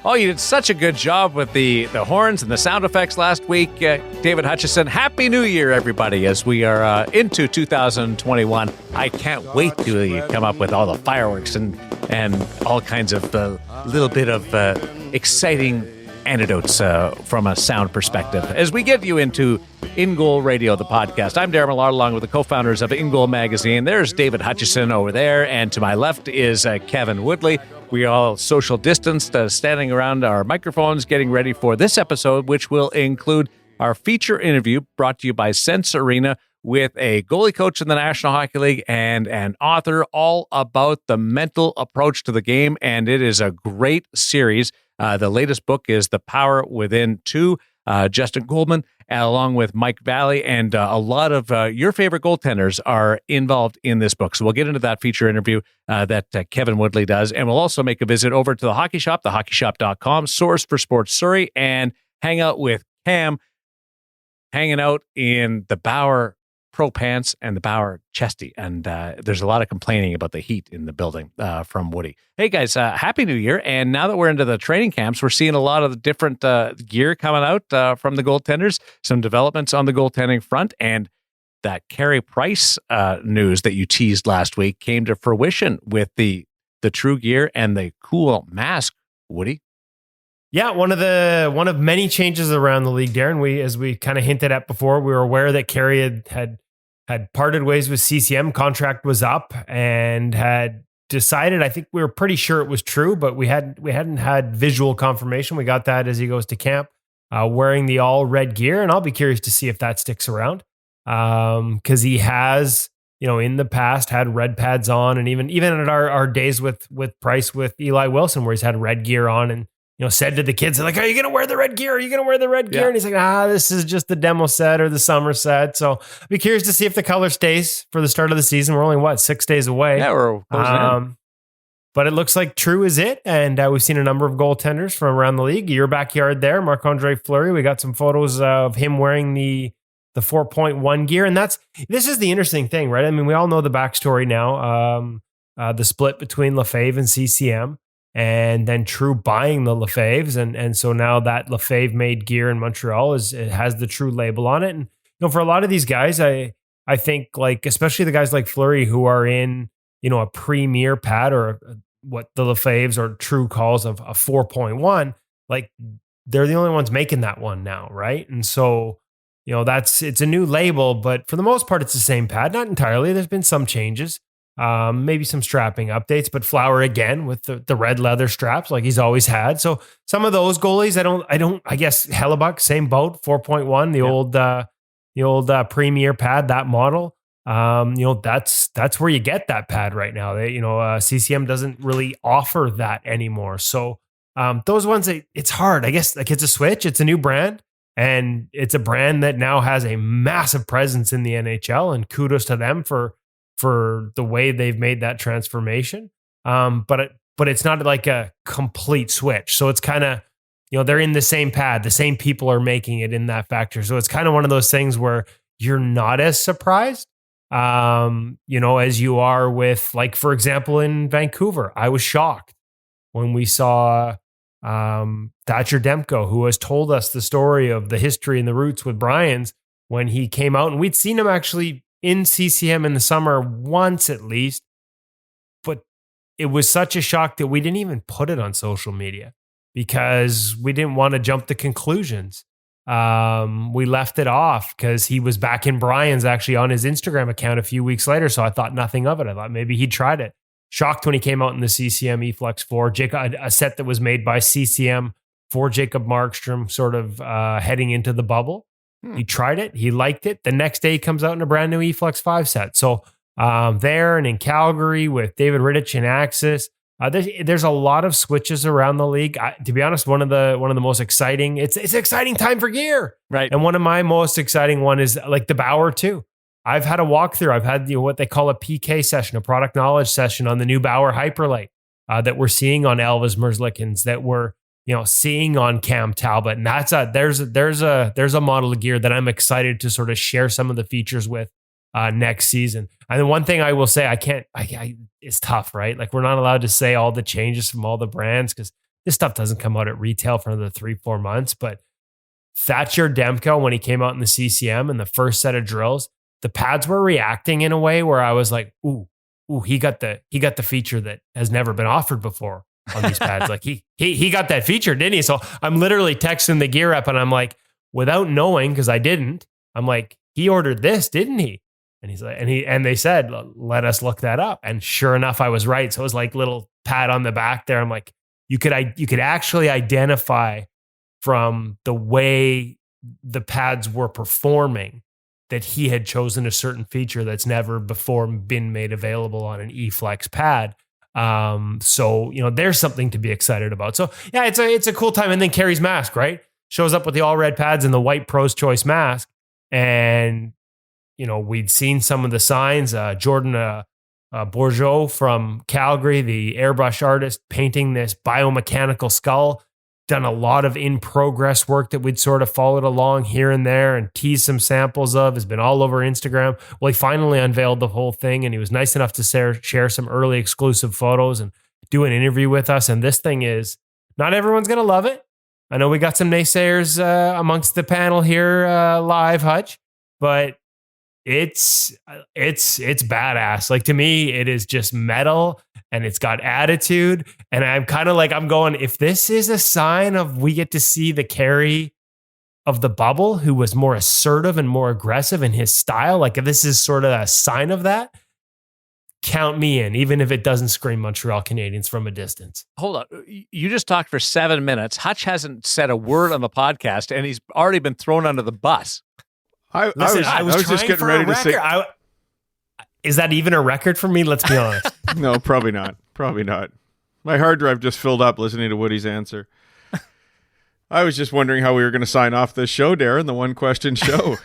Oh, you did such a good job with the horns and the sound effects last week, David Hutchison. Happy New Year, everybody, as we are into 2021. I can't wait till you come up with all the fireworks and all kinds of little bit of exciting anecdotes from a sound perspective as we get you into In Goal Radio, the podcast. I'm Darren Millard, along with the co-founders of In Goal Magazine. There's David Hutchison over there, and to my left is Kevin Woodley. We all social distanced, standing around our microphones, getting ready for this episode, which will include our feature interview brought to you by Sense Arena with a goalie coach in the National Hockey League and an author, all about the mental approach to the game. And it is a great series. The latest book is The Power Within 2. Justin Goldman, along with Mike Valley, and a lot of your favorite goaltenders are involved in this book. So we'll get into that feature interview that Kevin Woodley does. And we'll also make a visit over to the Hockey Shop, thehockeyshop.com, source for sports Surrey, and hang out with Cam, hanging out in the Bauer Pro pants and the Bauer chesty. And there's a lot of complaining about the heat in the building from Woody. Hey guys, Happy New Year. And now that we're into the training camps, we're seeing a lot of the different gear coming out from the goaltenders, some developments on the goaltending front, and that Carey Price news that you teased last week came to fruition with the true gear and the cool mask, Woody. Yeah, one of many changes around the league, Darren. As we kind of hinted at before, we were aware that Carey had parted ways with CCM. Contract was up and had decided. I think we were pretty sure it was true, but we hadn't had visual confirmation. We got that as he goes to camp, wearing the all red gear, and I'll be curious to see if that sticks around, because he has, in the past had red pads on, and even at our days with Price with Eli Wilson, where he's had red gear on and said to the kids, like, are you going to wear the red gear? Are you going to wear the red gear? And he's like, this is just the demo set or the summer set. So I'll be curious to see if the color stays for the start of the season. We're only, 6 days away? Yeah, we're closing in. But it looks like true is it. And we've seen a number of goaltenders from around the league. Your backyard there, Marc-Andre Fleury. We got some photos of him wearing the 4.1 gear. And this is the interesting thing, right? I mean, we all know the backstory now. The split between Lefebvre and CCM. And then True buying the Lefebvres, and so now that Lefebvre made gear in Montreal it has the True label on it. And for a lot of these guys, I think, like, especially the guys like Fleury who are in a premier pad, or what the Lefebvres or True calls of a 4.1, like they're the only ones making that one now, right? And so it's a new label, but for the most part it's the same pad. Not entirely. There's been some changes. Maybe some strapping updates, but Flower again with the red leather straps like he's always had. So some of those goalies, I guess Hellebuck, same boat, 4.1, the old premier pad, that model. That's where you get that pad right now. CCM doesn't really offer that anymore. So those ones, it's hard. I guess, like, it's a switch. It's a new brand, and it's a brand that now has a massive presence in the NHL, and kudos to them for the way they've made that transformation. But it's not like a complete switch. So it's kind of, they're in the same pad. The same people are making it in that factory. So it's kind of one of those things where you're not as surprised, as you are with, like, for example, in Vancouver. I was shocked when we saw Thatcher Demko, who has told us the story of the history and the roots with Brian's, when he came out, and we'd seen him actually in CCM in the summer once at least, but it was such a shock that we didn't even put it on social media because we didn't want to jump to conclusions. We left it off because he was back in Brian's actually on his Instagram account a few weeks later, so I thought nothing of it. I thought maybe he tried it. Shocked when he came out in the CCM eFlex 4, a set that was made by CCM for Jacob Markstrom, sort of heading into the bubble. He tried it. He liked it. The next day, he comes out in a brand new eFlex 5 set. So there and in Calgary with David Rittich and Axis, there's a lot of switches around the league. To be honest, one of the most exciting. It's an exciting time for gear, right? And one of my most exciting one is like the Bauer 2. I've had a walkthrough. I've had what they call a PK session, a product knowledge session on the new Bauer Hyperlite that we're seeing on Elvis Merzlikins, that we're seeing on Cam Talbot. And there's a model of gear that I'm excited to sort of share some of the features with next season. And the one thing I will say, it's tough, right? Like, we're not allowed to say all the changes from all the brands because this stuff doesn't come out at retail for another 3-4 months. But Thatcher Demko, when he came out in the CCM and the first set of drills, the pads were reacting in a way where I was like, ooh, he got the feature that has never been offered before on these pads. Like he got that feature, didn't he? So I'm literally texting the gear up and I'm like, without knowing, because I didn't, I'm like, he ordered this, didn't he? And he's like, and they said, let us look that up. And sure enough, I was right. So it was like little pat on the back there. I'm like, you could actually identify from the way the pads were performing that he had chosen a certain feature that's never before been made available on an E-Flex pad. So, there's something to be excited about. So yeah, it's a cool time. And then Kerry's mask, right? Shows up with the all red pads and the white Pro's Choice mask. And, we'd seen some of the signs, Jordan Bourgeot from Calgary, the airbrush artist, painting this biomechanical skull, done a lot of in-progress work that we'd sort of followed along here and there and teased some samples of, has been all over Instagram. Well, he finally unveiled the whole thing, and he was nice enough to share some early exclusive photos and do an interview with us. And this thing is, not everyone's going to love it. I know we got some naysayers amongst the panel here live, Hutch, but it's badass. Like, to me, it is just metal and it's got attitude. And I'm kind of like, I'm going, if this is a sign of we get to see the Kerry of the bubble, who was more assertive and more aggressive in his style, like if this is sort of a sign of that, count me in, even if it doesn't scream Montreal Canadiens from a distance. Hold on. You just talked for 7 minutes. Hutch hasn't said a word on the podcast, and he's already been thrown under the bus. I was just getting ready to say. Is that even a record for me? Let's be honest. No, probably not. Probably not. My hard drive just filled up listening to Woody's answer. I was just wondering how we were going to sign off this show, Darren, the one question show.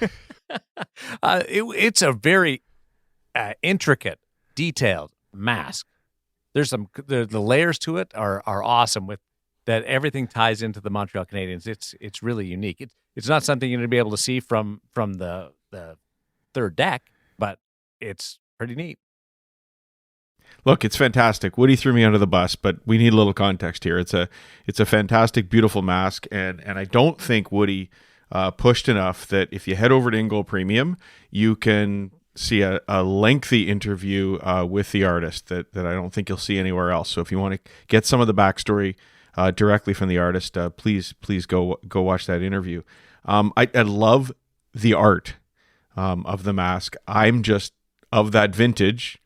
It's a very intricate, detailed mask. There's the layers to it are awesome, with that everything ties into the Montreal Canadiens. It's really unique. It's not something you're going to be able to see from the third deck, but it's pretty neat. Look, it's fantastic. Woody threw me under the bus, but we need a little context here. It's a fantastic, beautiful mask, and I don't think Woody pushed enough that if you head over to InGoal Premium, you can see a lengthy interview with the artist that I don't think you'll see anywhere else. So if you want to get some of the backstory directly from the artist, please go watch that interview. I love the art of the mask. I'm just of that vintage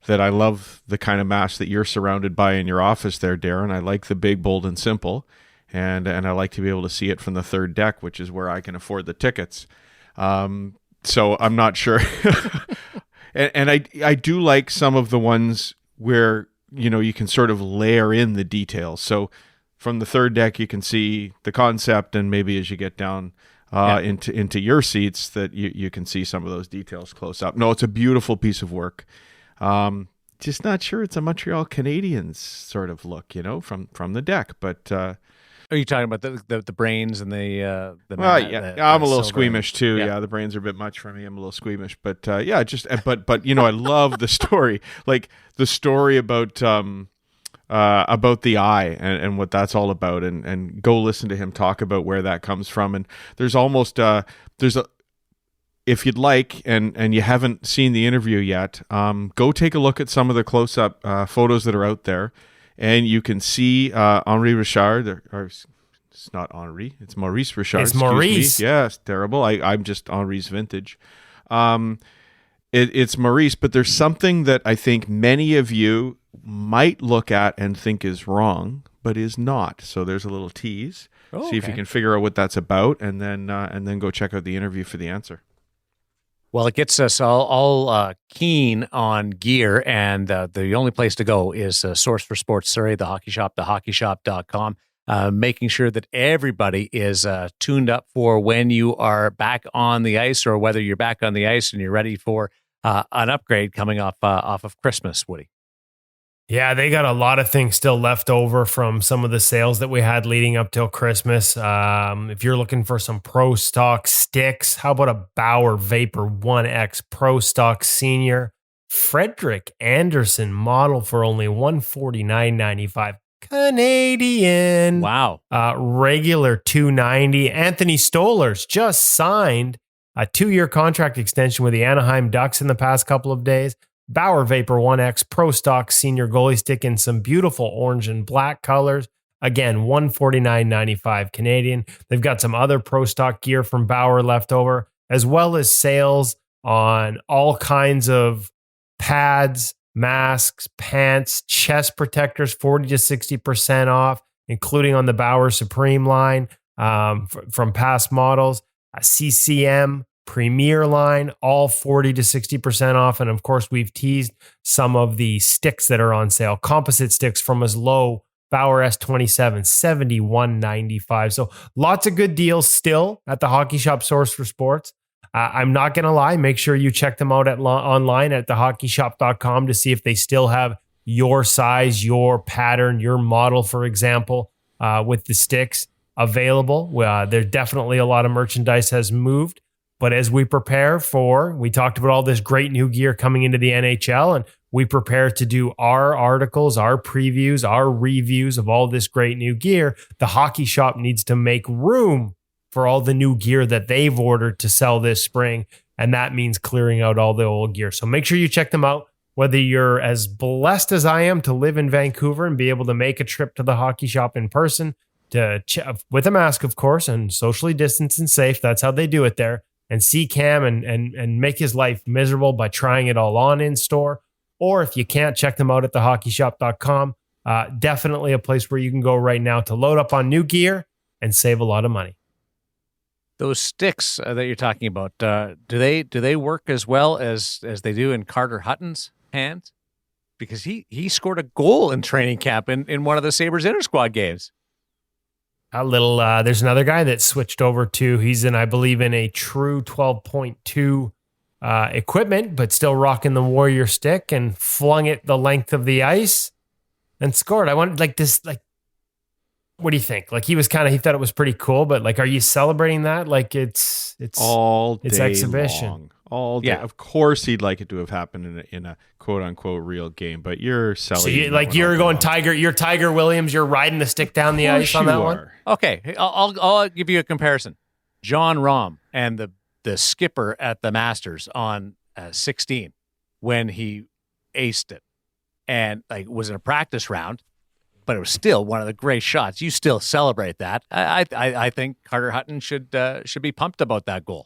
that I love the kind of mask that you're surrounded by in your office there, Darren. I like the big, bold, and simple, and I like to be able to see it from the third deck, which is where I can afford the tickets. So I'm not sure. and I do like some of the ones where, you can sort of layer in the details. So from the third deck, you can see the concept, and maybe as you get down into your seats, that you can see some of those details close up. No, it's a beautiful piece of work. Just not sure it's a Montreal Canadiens sort of look, from the deck. But are you talking about the brains and the I'm a little squeamish too. Yeah, the brains are a bit much for me. I'm a little squeamish, but but I love the story, like the story about the eye and what that's all about, and go listen to him talk about where that comes from. And there's almost if you'd like, and you haven't seen the interview yet, go take a look at some of the close-up photos that are out there, and you can see Henri Richard. It's not Henri, it's Maurice Richard. It's Maurice. Yes, terrible. I'm just Henri's vintage. It's Maurice, but there's something that I think many of you might look at and think is wrong, but is not. So there's a little tease. See if you can figure out what that's about, and then go check out the interview for the answer. Well, it gets us all keen on gear, and the only place to go is Source for Sports Surrey, the Hockey Shop, thehockeyshop.com, making sure that everybody is tuned up for when you are back on the ice, or whether you're back on the ice and you're ready for an upgrade coming off of Christmas, Woody. Yeah, they got a lot of things still left over from some of the sales that we had leading up till Christmas. If you're looking for some Pro Stock sticks, how about a Bauer Vapor 1X Pro Stock Senior Frederick Anderson model for only $149.95? Canadian. Wow. Regular $290. Anthony Stolarz just signed a 2-year contract extension with the Anaheim Ducks in the past couple of days. Bauer Vapor 1X Pro Stock Senior Goalie Stick in some beautiful orange and black colors. Again, $149.95 Canadian. They've got some other Pro Stock gear from Bauer left over, as well as sales on all kinds of pads, masks, pants, chest protectors, 40 to 60% off, including on the Bauer Supreme line from past models. A CCM Premier line, all 40 to 60% off. And of course, we've teased some of the sticks that are on sale. Composite sticks from as low Bauer S27, $71.95. So lots of good deals still at the Hockey Shop Source for Sports. I'm not going to lie. Make sure you check them out online at thehockeyshop.com to see if they still have your size, your pattern, your model, for example, with the sticks available. There's definitely a lot of merchandise has moved. But as we prepare we talked about all this great new gear coming into the NHL, and we prepare to do our articles, our previews, our reviews of all this great new gear, the Hockey Shop needs to make room for all the new gear that they've ordered to sell this spring. And that means clearing out all the old gear. So make sure you check them out, whether you're as blessed as I am to live in Vancouver and be able to make a trip to the Hockey Shop in person, with a mask, of course, and socially distanced and safe. That's how they do it there. And see Cam and make his life miserable by trying it all on in store. Or if you can't, check them out at thehockeyshop.com. Definitely a place where you can go right now to load up on new gear and save a lot of money. Those sticks that you're talking about, do they work as well as they do in Carter Hutton's hands? Because he scored a goal in training camp in one of the Sabres inter-squad games. There's another guy that switched over he's I believe in a true 12.2 equipment, but still rocking the Warrior stick, and flung it the length of the ice and scored. I wanted what do you think? Like he thought it was pretty cool, but like, are you celebrating that? Like it's all day it's exhibition. Long. All day. Yeah. Of course he'd like it to have happened in a quote unquote real game, but you're selling. So you're going Tiger. You're Tiger Williams. You're riding the stick down the ice on that one. Okay, I'll give you a comparison. John Rahm and the skipper at the Masters on 16 when he aced it, and like was in a practice round, but it was still one of the great shots. You still celebrate that. I think Carter Hutton should be pumped about that goal.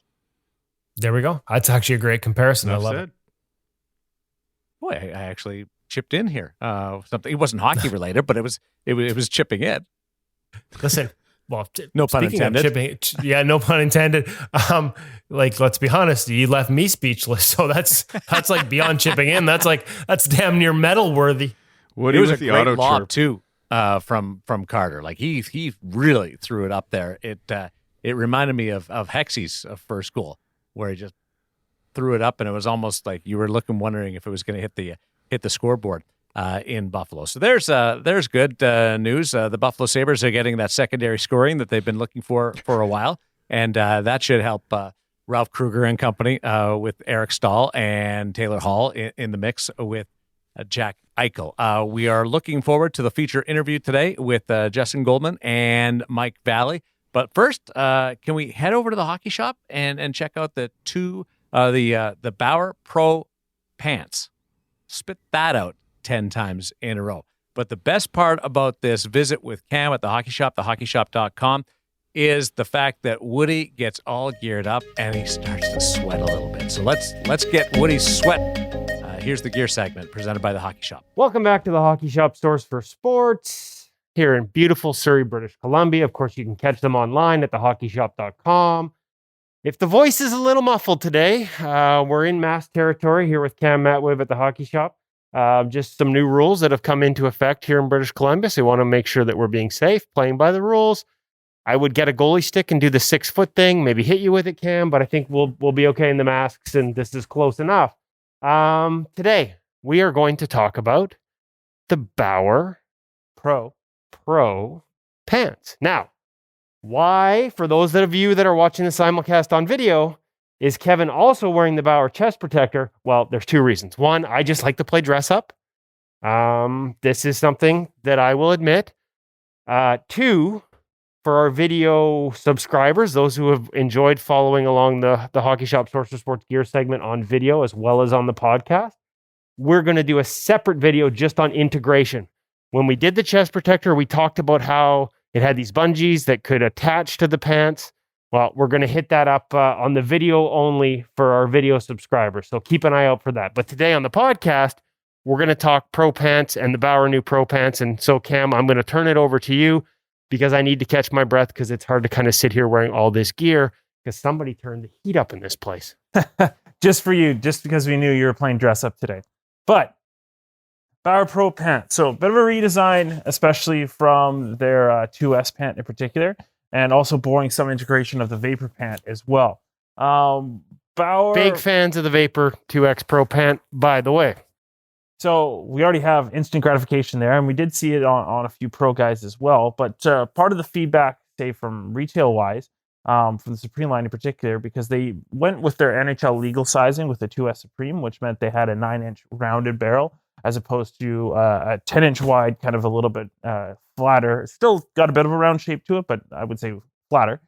There we go. That's actually a great comparison. I love it. Boy, I actually chipped in here. Something. It wasn't hockey related, but it was chipping in. Listen, well, no pun intended. No pun intended. Let's be honest. You left me speechless. So that's like beyond chipping in. That's damn near medal worthy. It was a great lob too, from Carter. Like he really threw it up there. It reminded me of Hexy's first goal, where he just threw it up, and it was almost like you were wondering if it was going to hit the scoreboard in Buffalo. So there's good news. The Buffalo Sabres are getting that secondary scoring that they've been looking for a while, and that should help Ralph Kruger and company with Eric Stahl and Taylor Hall in the mix with Jack Eichel. We are looking forward to the feature interview today with Justin Goldman and Mike Valley. But first, can we head over to the Hockey Shop and check out the Bauer Pro pants? Spit that out 10 times in a row. But the best part about this visit with Cam at the Hockey Shop, thehockeyshop.com, is the fact that Woody gets all geared up and he starts to sweat a little bit. So let's get Woody's sweat. Here's the gear segment presented by the Hockey Shop. Welcome back to the Hockey Shop Source for Sports here in beautiful Surrey, British Columbia. Of course, you can catch them online at thehockeyshop.com. If the voice is a little muffled today, we're in mass territory here with Cam Matwiv at the Hockey Shop. Just some new rules that have come into effect here in British Columbia. So we want to make sure that we're being safe, playing by the rules. I would get a goalie stick and do the 6-foot thing, maybe hit you with it, Cam, but I think we'll be okay in the masks, and this is close enough. Today, we are going to talk about the Bauer Pro pants. Now, why, for those of you that are watching the simulcast on video, is Kevin also wearing the Bauer chest protector? Well, there's two reasons. One, I just like to play dress up. This is something that I will admit. 2, for our video subscribers, those who have enjoyed following along the Hockey Shop Sorcerer Sports Gear segment on video as well as on the podcast, we're going to do a separate video just on integration. When we did the chest protector, we talked about how it had these bungees that could attach to the pants. Well, we're going to hit that up on the video only for our video subscribers. So keep an eye out for that. But today on the podcast, we're going to talk Pro Pants and the Bauer new Pro Pants. And so, Cam, I'm going to turn it over to you because I need to catch my breath because it's hard to kind of sit here wearing all this gear because somebody turned the heat up in this place. Just for you, just because we knew you were playing dress up today. But Bauer Pro Pant. So a bit of a redesign, especially from their 2S pant in particular, and also borrowing some integration of the Vapor pant as well. Bauer... Big fans of the Vapor 2X Pro Pant, by the way. So we already have instant gratification there, and we did see it on a few pro guys as well. But part of the feedback, say from retail-wise, from the Supreme line in particular, because they went with their NHL legal sizing with the 2S Supreme, which meant they had a 9-inch rounded barrel as opposed to a 10-inch wide, kind of a little bit flatter. Still got a bit of a round shape to it, but I would say flatter.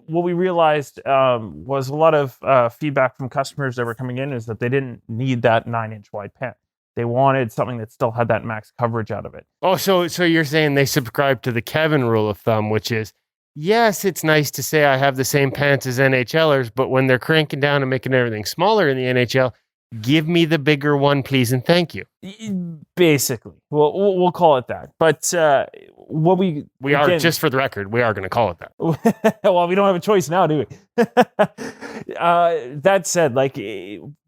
What we realized was a lot of feedback from customers that were coming in is that they didn't need that 9-inch wide pant. They wanted something that still had that max coverage out of it. Oh, so you're saying they subscribe to the Kevin rule of thumb, which is, yes, it's nice to say I have the same pants as NHLers, but when they're cranking down and making everything smaller in the NHL, give me the bigger one, please, and thank you. Basically, we'll call it that. But what we are, just for the record, we are going to call it that. Well, we don't have a choice now, do we? That said, like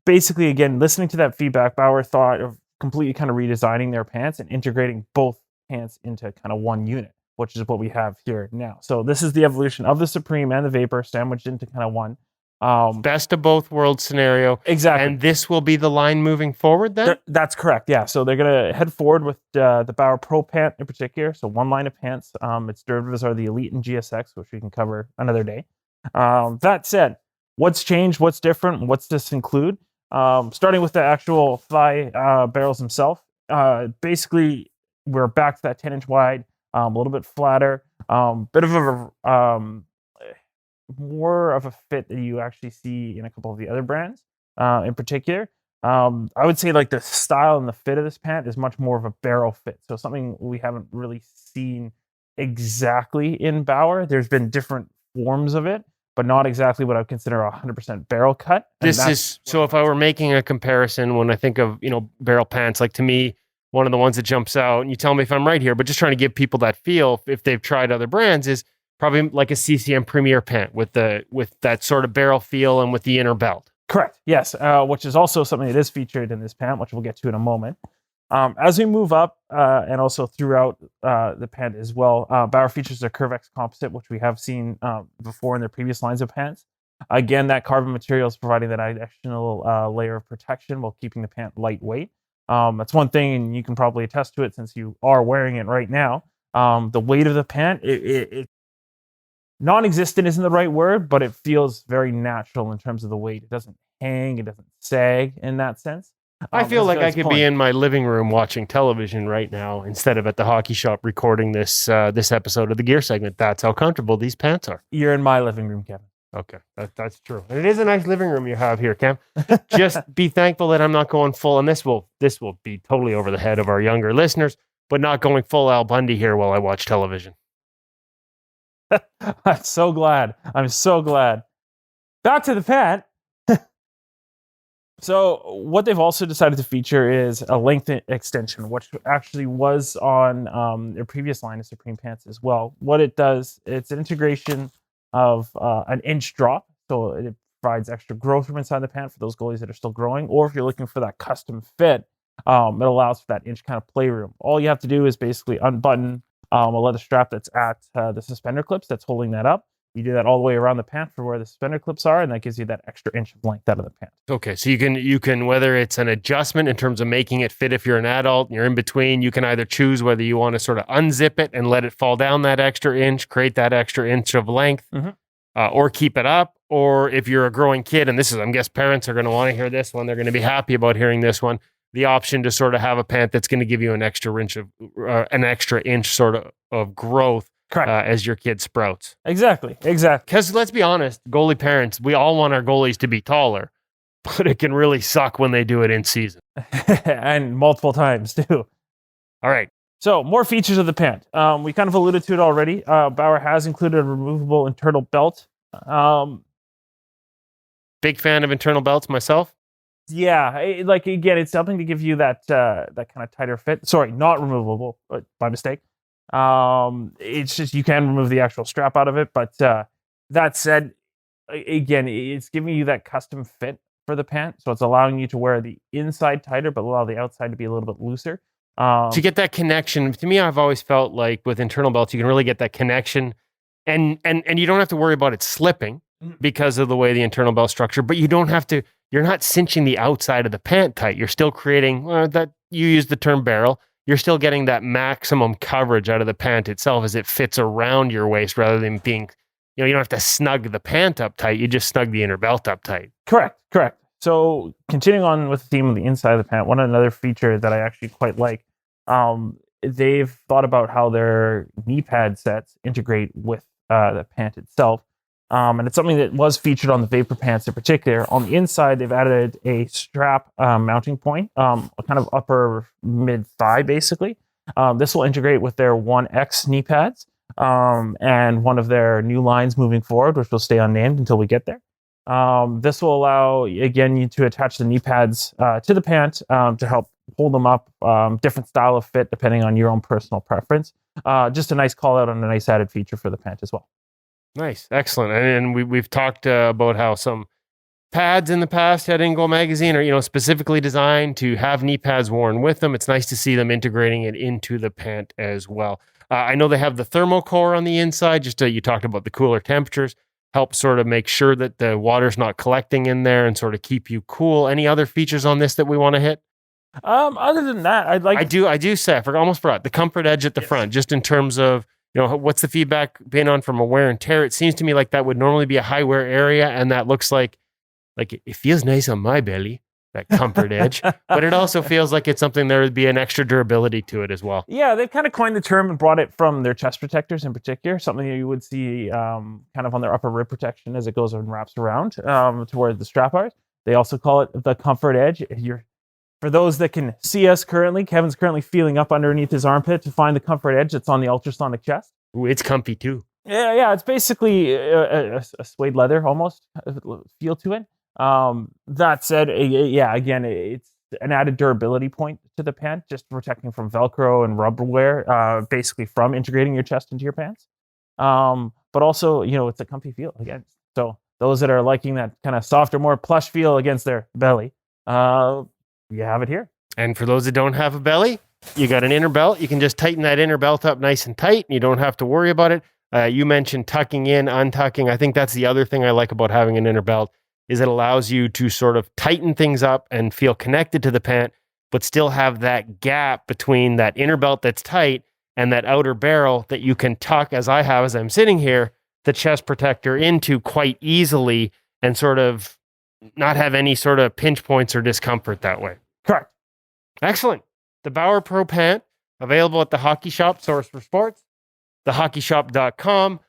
basically, again, listening to that feedback, Bauer thought of completely kind of redesigning their pants and integrating both pants into kind of one unit, which is what we have here now. So this is the evolution of the Supreme and the Vapor sandwiched into kind of one. Best of both worlds scenario. Exactly. And this will be the line moving forward then? That's correct, yeah. So they're going to head forward with the Bauer Pro pant in particular. So one line of pants. Its derivatives are the Elite and GSX, which we can cover another day. That said, what's changed, what's different, what's this include? Starting with the actual thigh barrels themselves. Basically, we're back to that 10-inch wide, a little bit flatter, bit of a... more of a fit that you actually see in a couple of the other brands in particular. I would say like the style and the fit of this pant is much more of a barrel fit. So something we haven't really seen exactly in Bauer. There's been different forms of it, but not exactly what I would consider a 100% barrel cut. So if I were making a comparison, when I think of, barrel pants, like to me, one of the ones that jumps out, and you tell me if I'm right here, but just trying to give people that feel if they've tried other brands, is probably like a CCM Premier pant with that sort of barrel feel and with the inner belt. Correct. Yes. Which is also something that is featured in this pant, which we'll get to in a moment. As we move up and also throughout the pant as well, Bauer features a Curvex composite, which we have seen before in their previous lines of pants. Again, that carbon material is providing that additional layer of protection while keeping the pant lightweight. That's one thing, and you can probably attest to it since you are wearing it right now. The weight of the pant, it non-existent isn't the right word, but it feels very natural in terms of the weight. It doesn't hang, it doesn't sag in that sense. I feel like I could be in my living room watching television right now instead of at the hockey shop recording this episode of the Gear segment. That's how comfortable these pants are. You're in my living room, Kevin. Okay, that's true. And it is a nice living room you have here, Cam. Just be thankful that I'm not going full, and this will be totally over the head of our younger listeners, but not going full Al Bundy here while I watch television. I'm so glad. Back to the pant. So what they've also decided to feature is a length extension, which actually was on their previous line of Supreme pants as well. What it does, it's an integration of an inch drop. So it provides extra growth from inside the pant for those goalies that are still growing, or if you're looking for that custom fit, it allows for that inch kind of playroom. All you have to do is basically unbutton a leather strap that's at the suspender clips that's holding that up. You do that all the way around the pant for where the suspender clips are, and that gives you that extra inch of length out of the pant. Okay, so you can whether it's an adjustment in terms of making it fit if you're an adult and you're in between, you can either choose whether you want to sort of unzip it and let it fall down that extra inch, create that extra inch of length, or keep it up. Or if you're a growing kid, and I'm guess parents are going to want to hear this one, they're going to be happy about hearing this one. the option to sort of have a pant that's going to give you an extra inch sort of growth Correct. as your kid sprouts. Exactly. Because let's be honest, goalie parents, we all want our goalies to be taller, but it can really suck when they do it in season. And multiple times too. All right. So more features of the pant. We kind of alluded to it already. Bauer has included a removable internal belt. Big fan of internal belts myself. Yeah, again, it's something to give you that kind of tighter fit. Sorry, not removable, but by mistake. It's just you can remove the actual strap out of it. But that said, again, it's giving you that custom fit for the pant, so it's allowing you to wear the inside tighter, but allow the outside to be a little bit looser. To get that connection, to me, I've always felt like with internal belts, you can really get that connection, and you don't have to worry about it slipping because of the way the internal belt structure. But you don't have to. You're not cinching the outside of the pant tight. You're still creating that. You use the term barrel. You're still getting that maximum coverage out of the pant itself as it fits around your waist, rather than being, you don't have to snug the pant up tight. You just snug the inner belt up tight. Correct. So continuing on with the theme of the inside of the pant, another feature that I actually quite like, they've thought about how their knee pad sets integrate with the pant itself. And it's something that was featured on the Vapor pants in particular. On the inside, they've added a strap mounting point, a kind of upper mid thigh, basically. This will integrate with their 1X knee pads and one of their new lines moving forward, which will stay unnamed until we get there. This will allow, again, you to attach the knee pads to the pant to help hold them up. Different style of fit depending on your own personal preference. Just a nice call out on a nice added feature for the pant as well. Nice, excellent. And we've talked about how some pads in the past had In Goal magazine are specifically designed to have knee pads worn with them. It's nice to see them integrating it into the pant as well. I know they have the thermocore on the inside. Just you talked about the cooler temperatures, help sort of make sure that the water's not collecting in there and sort of keep you cool. Any other features on this that we want to hit? Other than that, I do say I almost forgot the comfort edge at the front, just in terms of. What's the feedback been on from a wear and tear? It seems to me like that would normally be a high wear area, and that looks like it feels nice on my belly, that comfort edge, but it also feels like it's something there would be an extra durability to it as well. Yeah, they've kind of coined the term and brought it from their chest protectors in particular, something you would see kind of on their upper rib protection as it goes and wraps around towards the strap bars. They also call it the comfort edge. For those that can see us currently, Kevin's currently feeling up underneath his armpit to find the comfort edge that's on the ultrasonic chest. Ooh, it's comfy too. Yeah, it's basically a suede leather almost feel to it. That said, again, it's an added durability point to the pant, just protecting from Velcro and rubber wear, basically from integrating your chest into your pants. But also, it's a comfy feel again. So those that are liking that kind of softer, more plush feel against their belly, you have it here. And for those that don't have a belly, you got an inner belt. You can just tighten that inner belt up nice and tight. And you don't have to worry about it. You mentioned tucking in, untucking. I think that's the other thing I like about having an inner belt is it allows you to sort of tighten things up and feel connected to the pant, but still have that gap between that inner belt that's tight and that outer barrel that you can tuck, as I have as I'm sitting here, the chest protector into quite easily and sort of not have any sort of pinch points or discomfort that way. Correct. Excellent. The Bauer Pro pant, available at the Hockey Shop, source for sports, thehockeyshop.com.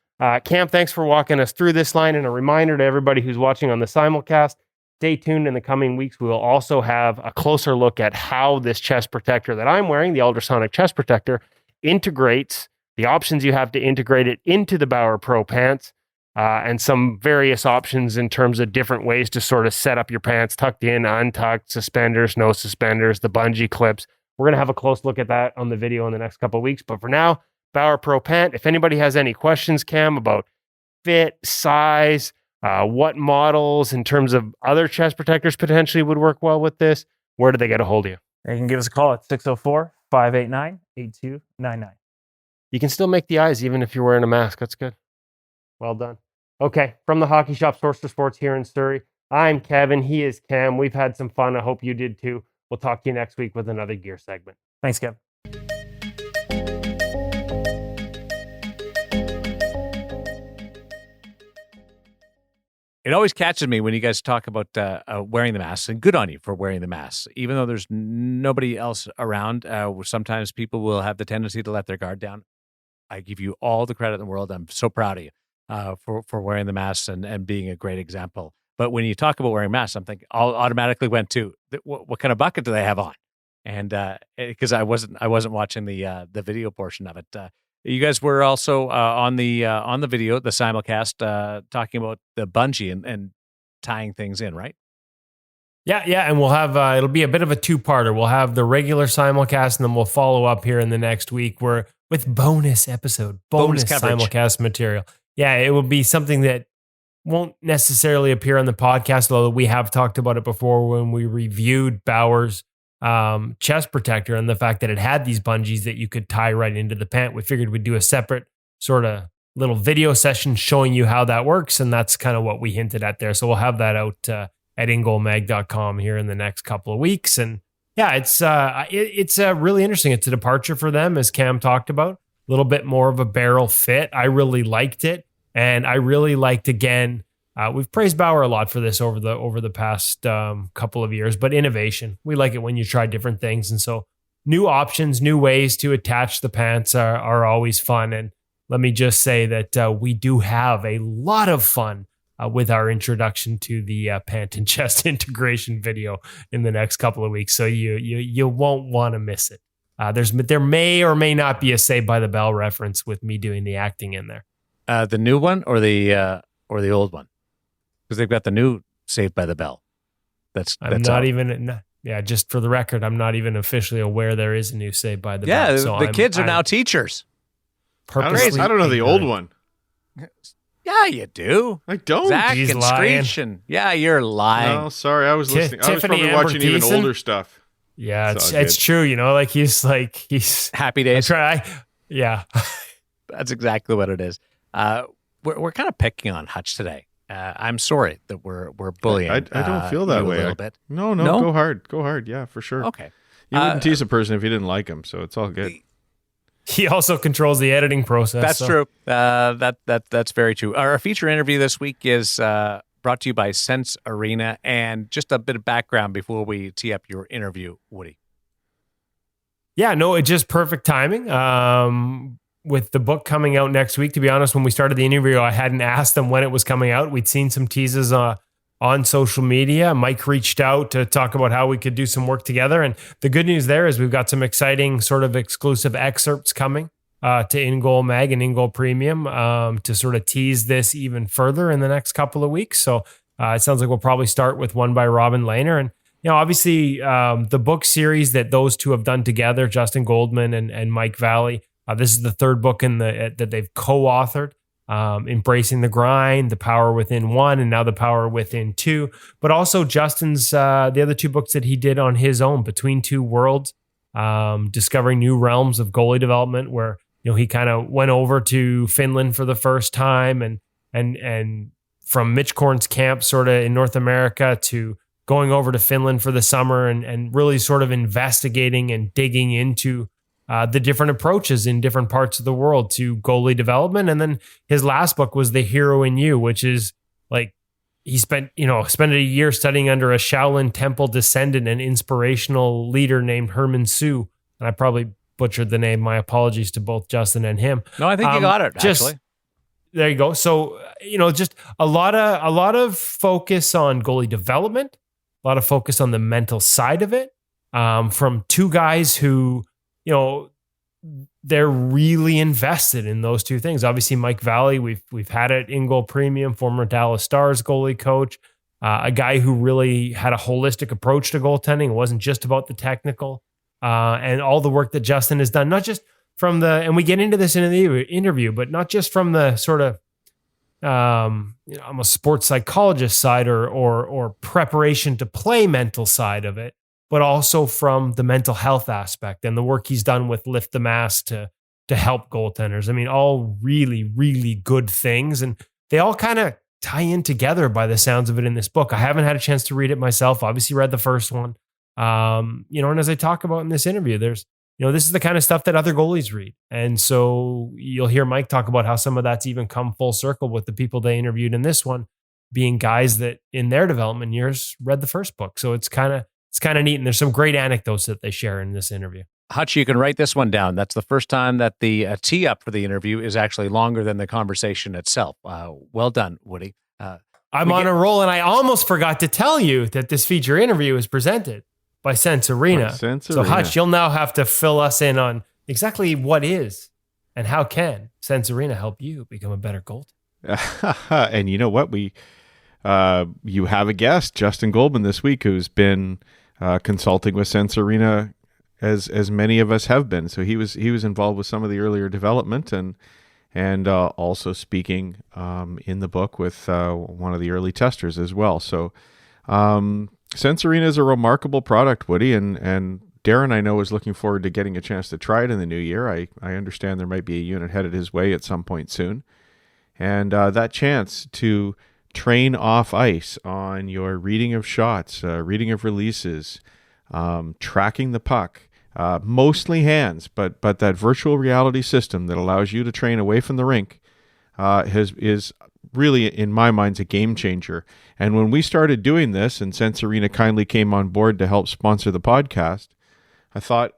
Cam, thanks for walking us through this line. And a reminder to everybody who's watching on the simulcast, stay tuned in the coming weeks. We will also have a closer look at how this chest protector that I'm wearing, the ultrasonic chest protector, integrates the options you have to integrate it into the Bauer Pro pants. And some various options in terms of different ways to sort of set up your pants, tucked in, untucked, suspenders, no suspenders, the bungee clips. We're going to have a close look at that on the video in the next couple of weeks. But for now, Bauer Pro pant. If anybody has any questions, Cam, about fit, size, what models in terms of other chest protectors potentially would work well with this, where do they get a hold of you? They can give us a call at 604-589-8299. You can still make the eyes even if you're wearing a mask. That's good. Well done. Okay, from the Hockey Shop, source for sports here in Surrey, I'm Kevin. He is Cam. We've had some fun. I hope you did too. We'll talk to you next week with another gear segment. Thanks, Kev. it always catches me when you guys talk about wearing the masks, and good on you for wearing the masks, even though there's nobody else around. Sometimes people will have the tendency to let their guard down. I give you all the credit in the world. I'm so proud of you for wearing the masks and being a great example. But when you talk about wearing masks, I'm thinking, I'll automatically went to what kind of bucket do they have on? And because I wasn't watching the video portion of it. You guys were also on the video, the simulcast, talking about the bungee and tying things in, right? Yeah, and we'll have it'll be a bit of a two-parter. We'll have the regular simulcast, and then we'll follow up here in the next week with bonus episode, bonus simulcast material. Yeah, it will be something that won't necessarily appear on the podcast, although we have talked about it before when we reviewed Bauer's chest protector and the fact that it had these bungees that you could tie right into the pant. We figured we'd do a separate sort of little video session showing you how that works, and that's kind of what we hinted at there. So we'll have that out at ingoalmag.com here in the next couple of weeks. And yeah, it's really interesting. It's a departure for them, as Cam talked about, a little bit more of a barrel fit. I really liked it, and I really liked, again, we've praised Bauer a lot for this over the past couple of years, but innovation. We like it when you try different things. And so new options, new ways to attach the pants are always fun. And let me just say that we do have a lot of fun with our introduction to the pant and chest integration video in the next couple of weeks. So you won't want to miss it. There may or may not be a Saved by the Bell reference with me doing the acting in there. The new one or the old one? Because they've got the new Saved by the Bell. That's not even. Yeah, just for the record, I'm not even officially aware there is a new Saved by the Bell. Yeah, so the kids are now teachers. I don't know the old one. Yeah, you do. I don't. Zach and Screech. Yeah, you're lying. No, sorry, I was listening. I was probably watching even older stuff. Yeah, it's true. You know, he's Happy Days. Yeah, that's exactly what it is. We're kind of picking on Hutch today. I'm sorry that we're bullying. I don't feel that way. A little bit. No, go hard. Yeah, for sure. Okay. You wouldn't tease a person if you didn't like him, so it's all good. He also controls the editing process. That's true. That's very true. Our feature interview this week is brought to you by Sense Arena, and just a bit of background before we tee up your interview, Woody. Yeah, no, it's just perfect timing. With the book coming out next week, to be honest, when we started the interview, I hadn't asked them when it was coming out. We'd seen some teases on social media. Mike reached out to talk about how we could do some work together. And the good news there is we've got some exciting sort of exclusive excerpts coming to In Goal Mag and In Goal Premium to sort of tease this even further in the next couple of weeks. So it sounds like we'll probably start with one by Robin Lehner. And, you know, obviously the book series that those two have done together, Justin Goldman and Mike Valley, this is the third book that they've co-authored. Embracing the Grind, The Power Within 1, and now The Power Within 2. But also Justin's, the other two books that he did on his own, Between Two Worlds, Discovering New Realms of Goalie Development, where, you know, he kind of went over to Finland for the first time and from Mitch Korn's camp sort of in North America to going over to Finland for the summer and really sort of investigating and digging into the different approaches in different parts of the world to goalie development. And then his last book was The Hero in You, which is like he spent a year studying under a Shaolin Temple descendant and inspirational leader named Herman Sue. And I probably butchered the name. My apologies to both Justin and him. No, I think you got it, actually. There you go. So, you know, just a lot of focus on goalie development, a lot of focus on the mental side of it, from two guys who, you know, they're really invested in those two things. Obviously, Mike Valley, we've had it in Goal Premium, former Dallas Stars goalie coach, a guy who really had a holistic approach to goaltending. It wasn't just about the technical, and all the work that Justin has done, not just from and we get into this in the interview, but not just from the sort of, I'm a sports psychologist side or preparation to play mental side of it, but also from the mental health aspect and the work he's done with Lift the Mask to help goaltenders. I mean, all really, really good things. And they all kind of tie in together by the sounds of it in this book. I haven't had a chance to read it myself. Obviously read the first one. And as I talk about in this interview, this is the kind of stuff that other goalies read. And so you'll hear Mike talk about how some of that's even come full circle with the people they interviewed in this one. being guys that in their development years read the first book. So it's kind of neat. And there's some great anecdotes that they share in this interview. Hutch, you can write this one down. That's the first time that the tee up for the interview is actually longer than the conversation itself. Well done, Woody. I'm on a roll, and I almost forgot to tell you that this feature interview is presented by Sense Arena. So Hutch, you'll now have to fill us in on exactly what is and how can Sense Arena help you become a better goaltender. And you know what? You have a guest, Justin Goldman, this week, who's been consulting with Sense Arena as many of us have been. So he was involved with some of the earlier development and also speaking in the book with one of the early testers as well. So Sense Arena is a remarkable product, Woody, and Darren, I know, is looking forward to getting a chance to try it in the new year. I understand there might be a unit headed his way at some point soon. And that chance to train off ice on your reading of shots, reading of releases, tracking the puck, mostly hands, but that virtual reality system that allows you to train away from the rink is really, in my mind, a game changer. And when we started doing this, and Sense Arena kindly came on board to help sponsor the podcast, I thought,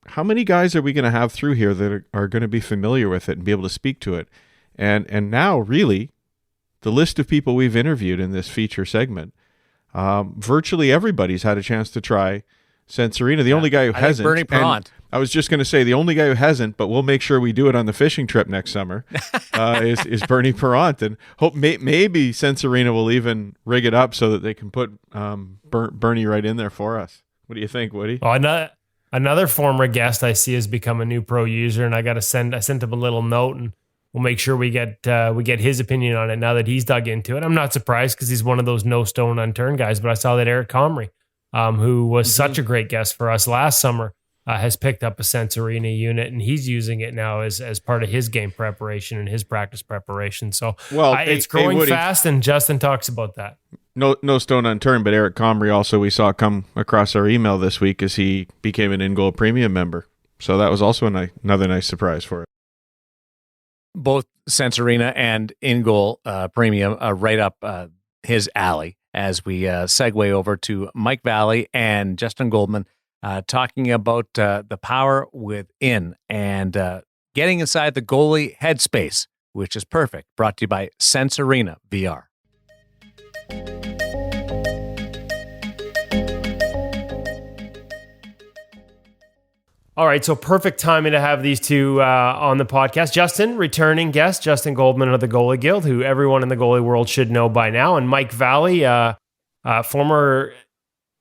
how many guys are we going to have through here that are going to be familiar with it and be able to speak to it? And now, really, the list of people we've interviewed in this feature segment, virtually everybody's had a chance to try Sense Arena. The only guy who hasn't, Bernie Perrant. I was just going to say the only guy who hasn't, but we'll make sure we do it on the fishing trip next summer, is Bernie Perrant. And hope maybe Sense Arena will even rig it up so that they can put Bernie right in there for us. What do you think, Woody? Well, another former guest I see has become a new pro user, and I sent him a little note, and we'll make sure we get his opinion on it now that he's dug into it. I'm not surprised because he's one of those no stone unturned guys, but I saw that Eric Comrie, who was such a great guest for us last summer, has picked up a Sense Arena unit, and he's using it now as part of his game preparation and his practice preparation. So it's growing fast, and Justin talks about that. No stone unturned, but Eric Comrie also we saw come across our email this week as he became an In Goal Premium member. So that was also another nice surprise for us. Both Sense Arena and In Goal Premium are right up his alley as we segue over to Mike Valley and Justin Goldman talking about the power within and getting inside the goalie headspace, which is perfect. Brought to you by Sense Arena VR. All right, so perfect timing to have these two on the podcast. Justin, returning guest, Justin Goldman of the Goalie Guild, who everyone in the goalie world should know by now, and Mike Valley, former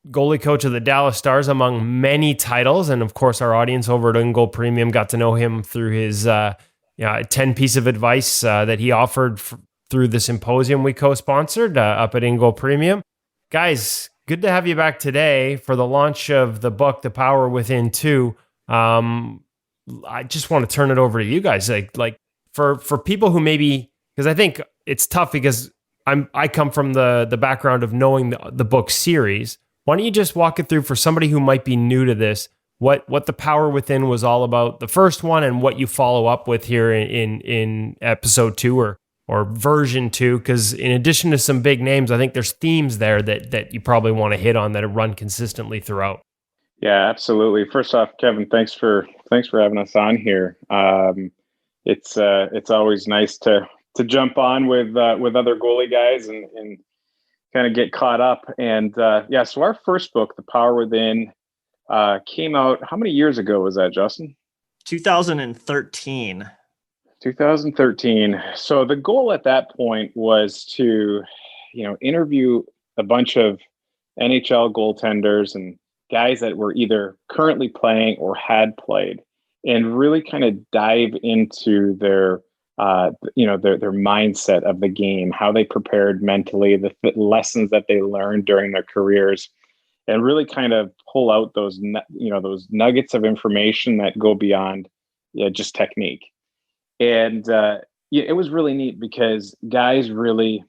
goalie coach of the Dallas Stars, among many titles, and of course our audience over at In Goal Premium got to know him through his 10-piece of advice that he offered through the symposium we co-sponsored up at In Goal Premium. Guys, good to have you back today for the launch of the book, The Power Within 2. I just want to turn it over to you guys. Like for people who maybe, because I think it's tough because I come from the background of knowing the book series. Why don't you just walk it through for somebody who might be new to this, what The Power Within was all about, the first one, and what you follow up with here in episode 2 or version 2, because in addition to some big names, I think there's themes there that you probably want to hit on that run consistently throughout. Yeah, absolutely. First off, Kevin, thanks for having us on here. It's always nice to jump on with other goalie guys and kind of get caught up. And so our first book, The Power Within, came out. How many years ago was that, Justin? 2013. 2013. So the goal at that point was to, interview a bunch of NHL goaltenders and guys that were either currently playing or had played, and really kind of dive into their mindset of the game, how they prepared mentally, the lessons that they learned during their careers, and really kind of pull out those nuggets of information that go beyond just technique. And it was really neat because guys really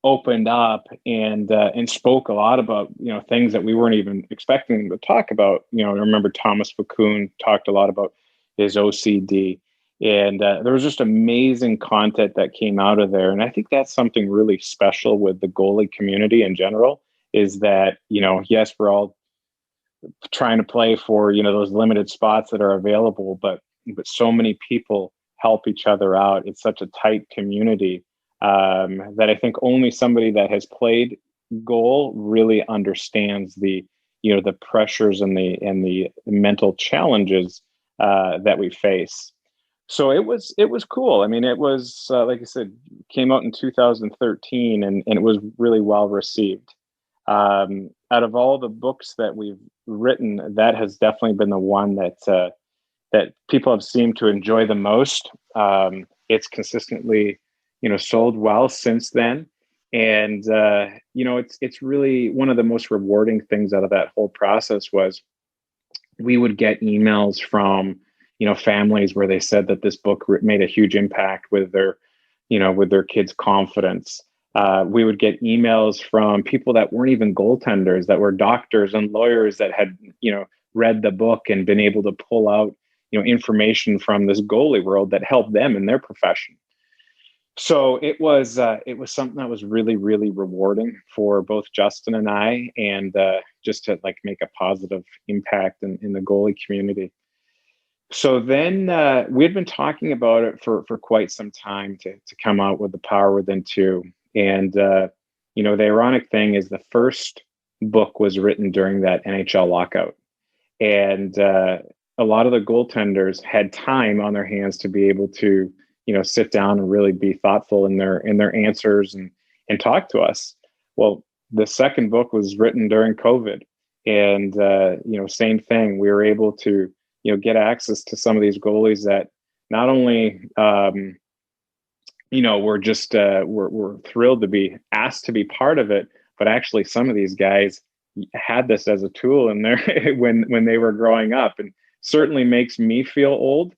opened up and spoke a lot about things that we weren't even expecting them to talk about. I remember Thomas Facun talked a lot about his OCD, And there was just amazing content that came out of there. And I think that's something really special with the goalie community in general, is that, yes, we're all trying to play for, those limited spots that are available, but so many people help each other out. It's such a tight community that I think only somebody that has played goal really understands the pressures and the mental challenges that we face. So it was cool. I mean, it was like I said, came out in 2013, and it was really well received. Out of all the books that we've written, that has definitely been the one that people have seemed to enjoy the most. It's consistently, sold well since then, and it's really one of the most rewarding things out of that whole process was we would get emails from families where they said that this book made a huge impact with their kids' confidence. We would get emails from people that weren't even goaltenders, that were doctors and lawyers that had read the book and been able to pull out information from this goalie world that helped them in their profession. So it was something that was really, really rewarding for both Justin and I, and just to make a positive impact in the goalie community. So then we had been talking about it for quite some time to come out with the Power Within 2. And, the ironic thing is the first book was written during that NHL lockout. And a lot of the goaltenders had time on their hands to be able to, sit down and really be thoughtful in their answers and talk to us. Well, the second book was written during COVID. And, same thing, we were able to get access to some of these goalies that not only, we're just, we're thrilled to be asked to be part of it, but actually some of these guys had this as a tool in their, when they were growing up, and certainly makes me feel old.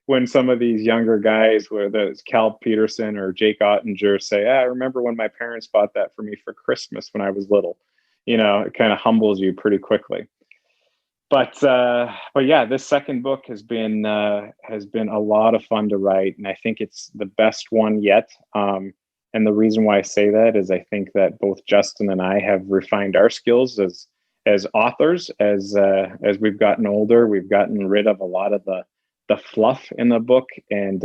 When some of these younger guys, whether it's Cal Peterson or Jake Ottinger, say, I remember when my parents bought that for me for Christmas when I was little, it kind of humbles you pretty quickly. But yeah, this second book has been a lot of fun to write, and I think it's the best one yet. And the reason why I say that is I think that both Justin and I have refined our skills as authors. As we've gotten older, we've gotten rid of a lot of the fluff in the book, and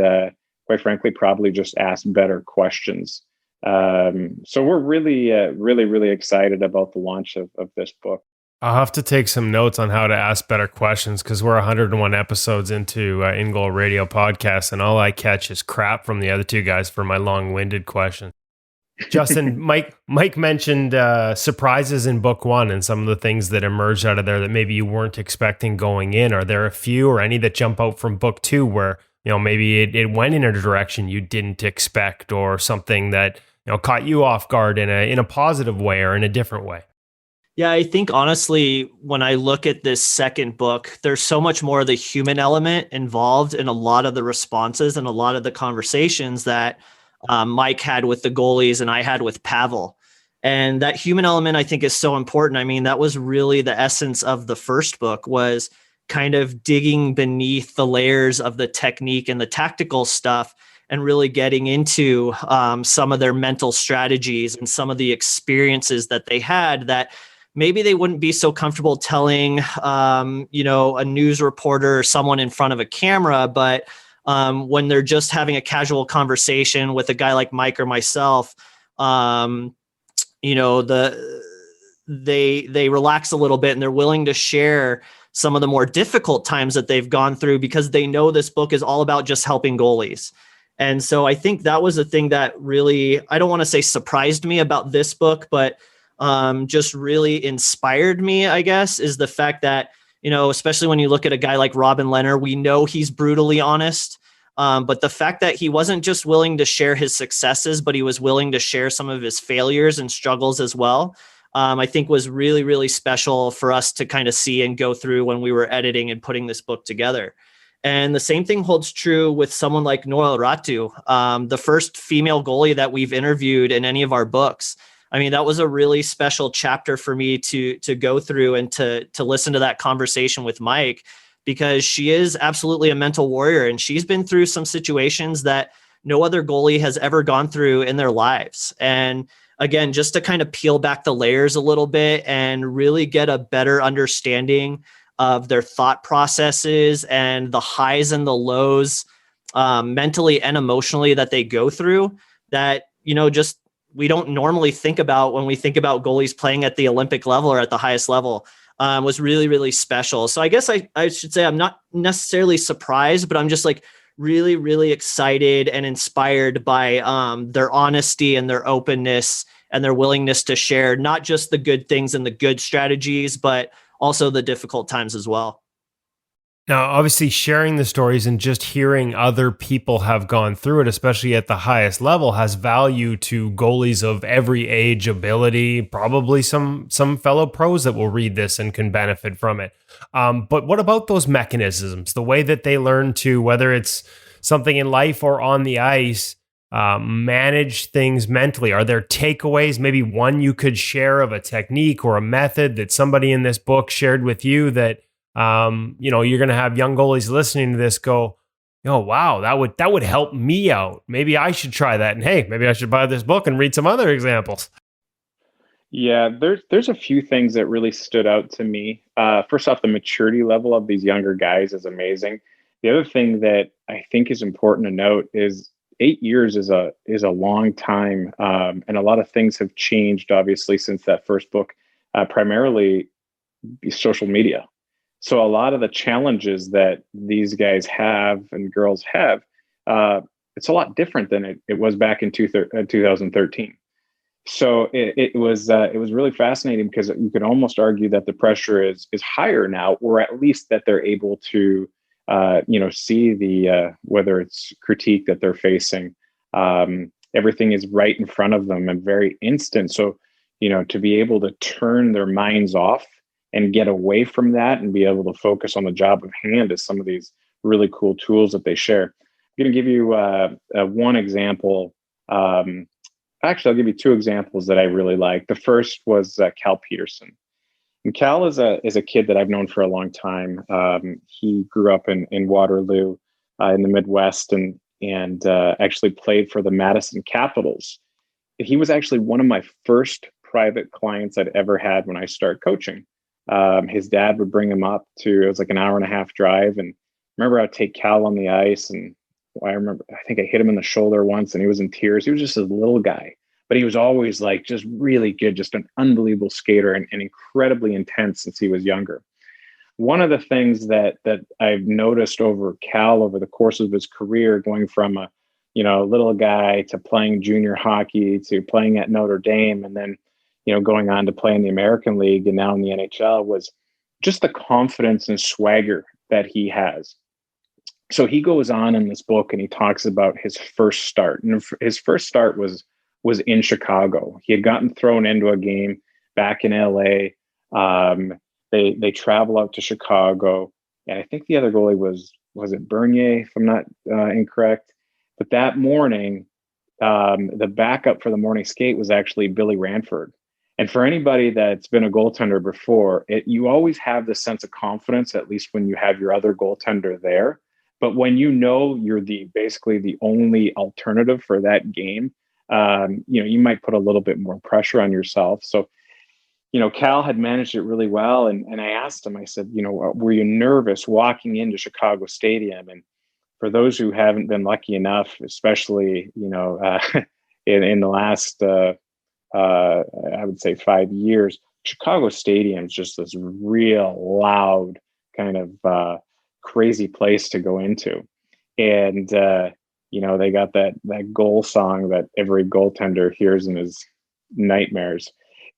quite frankly, probably just asked better questions. So we're really, really excited about the launch of this book. I'll have to take some notes on how to ask better questions, because we're 101 episodes into In Goal Radio podcast, and all I catch is crap from the other two guys for my long-winded questions. Justin, Mike mentioned surprises in book one and some of the things that emerged out of there that maybe you weren't expecting going in. Are there a few or any that jump out from book two where maybe it went in a direction you didn't expect, or something that caught you off guard in a positive way or in a different way? Yeah, I think honestly, when I look at this second book, there's so much more of the human element involved in a lot of the responses and a lot of the conversations that Mike had with the goalies and I had with Pavel. And that human element, I think, is so important. I mean, that was really the essence of the first book, was kind of digging beneath the layers of the technique and the tactical stuff and really getting into some of their mental strategies and some of the experiences that they had that maybe they wouldn't be so comfortable telling, a news reporter or someone in front of a camera, but when they're just having a casual conversation with a guy like Mike or myself, they relax a little bit and they're willing to share some of the more difficult times that they've gone through, because they know this book is all about just helping goalies. And so I think that was the thing that really, I don't want to say surprised me about this book, but just really inspired me, I guess, is the fact that, especially when you look at a guy like Robin Lehner, we know he's brutally honest. But the fact that he wasn't just willing to share his successes, but he was willing to share some of his failures and struggles as well, I think was really, really special for us to kind of see and go through when we were editing and putting this book together. And the same thing holds true with someone like Noel Ratu, the first female goalie that we've interviewed in any of our books. I mean, that was a really special chapter for me to go through and to listen to that conversation with Mike, because she is absolutely a mental warrior, and she's been through some situations that no other goalie has ever gone through in their lives. And again, just to kind of peel back the layers a little bit and really get a better understanding of their thought processes and the highs and the lows, mentally and emotionally, that they go through, that, just we don't normally think about when we think about goalies playing at the Olympic level or at the highest level, was really, really special. So I guess I should say I'm not necessarily surprised, but I'm just like really, really excited and inspired by their honesty and their openness and their willingness to share not just the good things and the good strategies, but also the difficult times as well. Now, obviously, sharing the stories and just hearing other people have gone through it, especially at the highest level, has value to goalies of every age, ability, probably some fellow pros that will read this and can benefit from it. But what about those mechanisms, the way that they learn to, whether it's something in life or on the ice, manage things mentally? Are there takeaways, maybe one you could share of a technique or a method that somebody in this book shared with you that you're going to have young goalies listening to this go, oh, wow, that would help me out. Maybe I should try that. And hey, maybe I should buy this book and read some other examples. Yeah, there's a few things that really stood out to me. First off, the maturity level of these younger guys is amazing. The other thing that I think is important to note is 8 years is a long time, and a lot of things have changed, obviously, since that first book. Primarily social media. So a lot of the challenges that these guys have and girls have, it's a lot different than it was back in 2013. So it was really fascinating, because you could almost argue that the pressure is higher now, or at least that they're able to see the whether it's critique that they're facing. Everything is right in front of them and very instant. So to be able to turn their minds off and get away from that and be able to focus on the job of hand is some of these really cool tools that they share. I'm going to give you one example. Actually, I'll give you two examples that I really like. The first was Cal Peterson. And Cal is a kid that I've known for a long time. He grew up in Waterloo in the Midwest, and actually played for the Madison Capitals. He was actually one of my first private clients I'd ever had when I started coaching. His dad would bring him up it was like an hour and a half drive. And I remember I'd take Cal on the ice, and I think I hit him in the shoulder once and he was in tears. He was just a little guy, but he was always like just really good, just an unbelievable skater, and incredibly intense since he was younger. One of the things that I've noticed over Cal over the course of his career, going from a little guy to playing junior hockey to playing at Notre Dame, and then going on to play in the American League and now in the NHL, was just the confidence and swagger that he has. So he goes on in this book and he talks about his first start. And his first start was in Chicago. He had gotten thrown into a game back in LA. They travel out to Chicago. And I think the other goalie was it Bernier, if I'm not incorrect. But that morning, the backup for the morning skate was actually Billy Ranford. And for anybody that's been a goaltender before, you always have this sense of confidence, at least when you have your other goaltender there. But when you're basically the only alternative for that game, you might put a little bit more pressure on yourself. So, Cal had managed it really well. And I asked him, I said, were you nervous walking into Chicago Stadium? And for those who haven't been lucky enough, especially, in the last, I would say 5 years, Chicago Stadium is just this real loud kind of crazy place to go into. And, they got that goal song that every goaltender hears in his nightmares.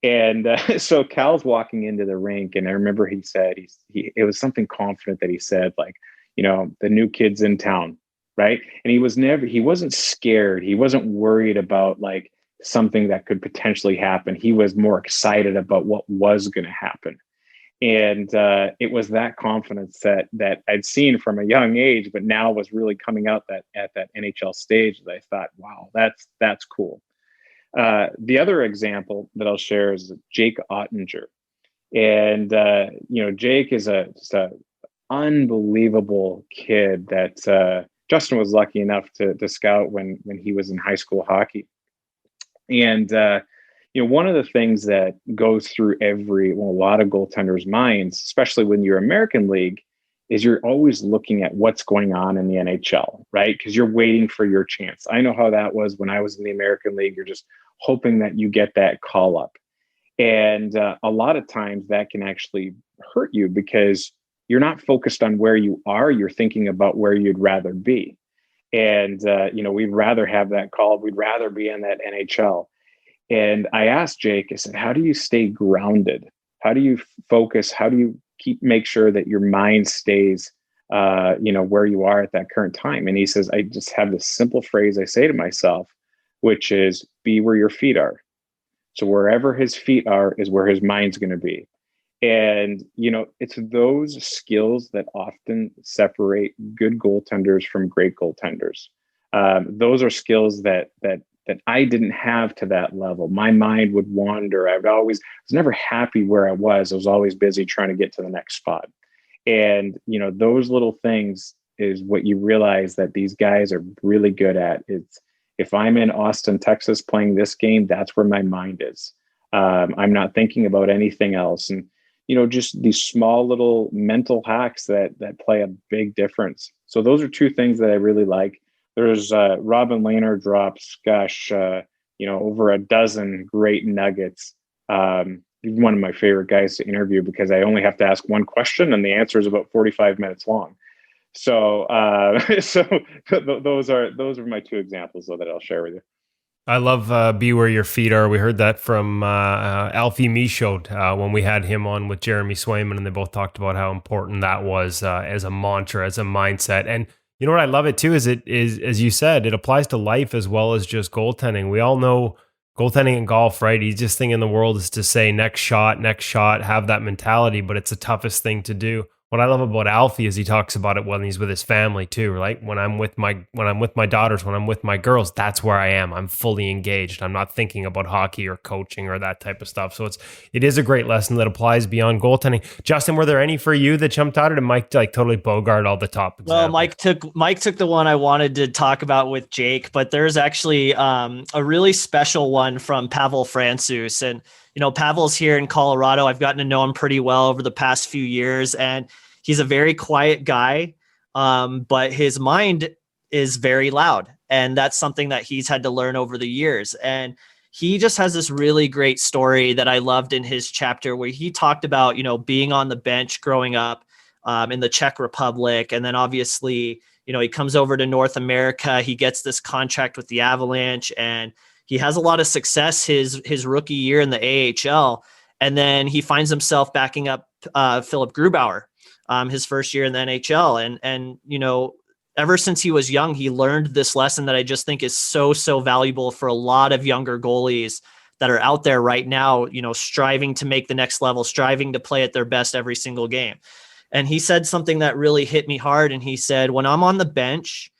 And so Cal's walking into the rink, and I remember he said, it was something confident that he said, like, the new kid's in town, right? And he wasn't scared. He wasn't worried about like something that could potentially happen. He was more excited about what was going to happen. And it was that confidence that I'd seen from a young age, but now was really coming out at that NHL stage that I thought, wow, that's cool. The other example that I'll share is Jake Ottinger. And, Jake is just a unbelievable kid that Justin was lucky enough to scout when he was in high school hockey. And one of the things that goes through a lot of goaltenders' minds, especially when you're American League, is you're always looking at what's going on in the NHL, right? Because you're waiting for your chance. I know how that was when I was in the American League. You're just hoping that you get that call up. And a lot of times that can actually hurt you because you're not focused on where you are. You're thinking about where you'd rather be. And, we'd rather have that call. We'd rather be in that NHL. And I asked Jake, I said, how do you stay grounded? How do you focus? How do you make sure that your mind stays, where you are at that current time? And he says, I just have this simple phrase I say to myself, which is be where your feet are. So wherever his feet are is where his mind's going to be. And, it's those skills that often separate good goaltenders from great goaltenders. Those are skills that I didn't have to that level. My mind would wander. I was never happy where I was. I was always busy trying to get to the next spot. And, those little things is what you realize that these guys are really good at. It's, if I'm in Austin, Texas playing this game, that's where my mind is. I'm not thinking about anything else. And, just these small little mental hacks that play a big difference. So those are two things that I really like. There's Robin Lehner drops, over a dozen great nuggets. He's one of my favorite guys to interview because I only have to ask one question and the answer is about 45 minutes long. So, those are my two examples though, that I'll share with you. I love Be Where Your Feet Are. We heard that from Alfie Michaud when we had him on with Jeremy Swayman, and they both talked about how important that was as a mantra, as a mindset. And you know what I love it too is as you said, it applies to life as well as just goaltending. We all know goaltending in golf, right? Easiest thing in the world is to say next shot, have that mentality, but it's the toughest thing to do. What I love about Alfie is he talks about it when he's with his family too, right? When I'm with my daughters, when I'm with my girls, that's where I am. I'm fully engaged. I'm not thinking about hockey or coaching or that type of stuff. So it is a great lesson that applies beyond goaltending. Justin, were there any for you that jumped out, or did Mike totally bogart all the top examples? Well, Mike took the one I wanted to talk about with Jake, but there's actually a really special one from Pavel Francouz. And Pavel's here in Colorado. I've gotten to know him pretty well over the past few years, and he's a very quiet guy, but his mind is very loud, and that's something that he's had to learn over the years. And he just has this really great story that I loved in his chapter where he talked about, being on the bench growing up in the Czech Republic, and then obviously, he comes over to North America. He gets this contract with the Avalanche, and he has a lot of success his rookie year in the AHL, and then he finds himself backing up Philip Grubauer his first year in the NHL. And ever since he was young, he learned this lesson that I just think is so valuable for a lot of younger goalies that are out there right now, striving to make the next level, striving to play at their best every single game. And he said something that really hit me hard. And he said, when I'm on the bench,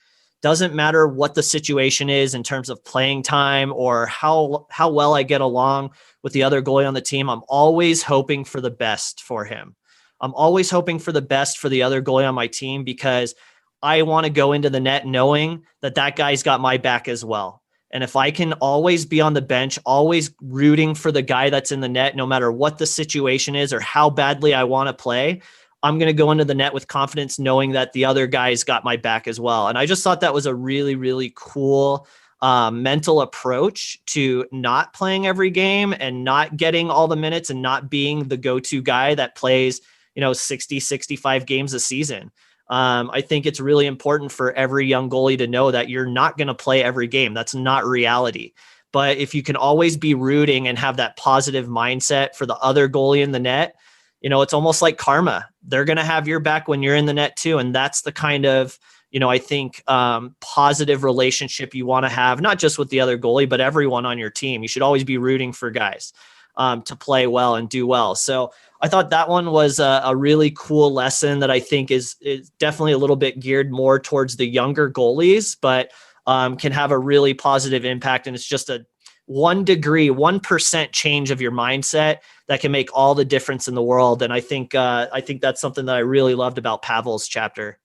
doesn't matter what the situation is in terms of playing time or how well I get along with the other goalie on the team, I'm always hoping for the best for him. I'm always hoping for the best for the other goalie on my team because I want to go into the net knowing that guy's got my back as well. And if I can always be on the bench, always rooting for the guy that's in the net, no matter what the situation is or how badly I want to play, I'm going to go into the net with confidence knowing that the other guy's got my back as well. And I just thought that was a really, really cool mental approach to not playing every game and not getting all the minutes and not being the go-to guy that plays 60, 65 games a season. I think it's really important for every young goalie to know that you're not going to play every game. That's not reality. But if you can always be rooting and have that positive mindset for the other goalie in the net, it's almost like karma. They're going to have your back when you're in the net too. And that's the kind of, I think positive relationship you want to have, not just with the other goalie, but everyone on your team. You should always be rooting for guys to play well and do well. So I thought that one was a really cool lesson that I think is definitely a little bit geared more towards the younger goalies, but can have a really positive impact. And it's just 1 degree, 1% change of your mindset that can make all the difference in the world. And I think that's something that I really loved about Pavel's chapter.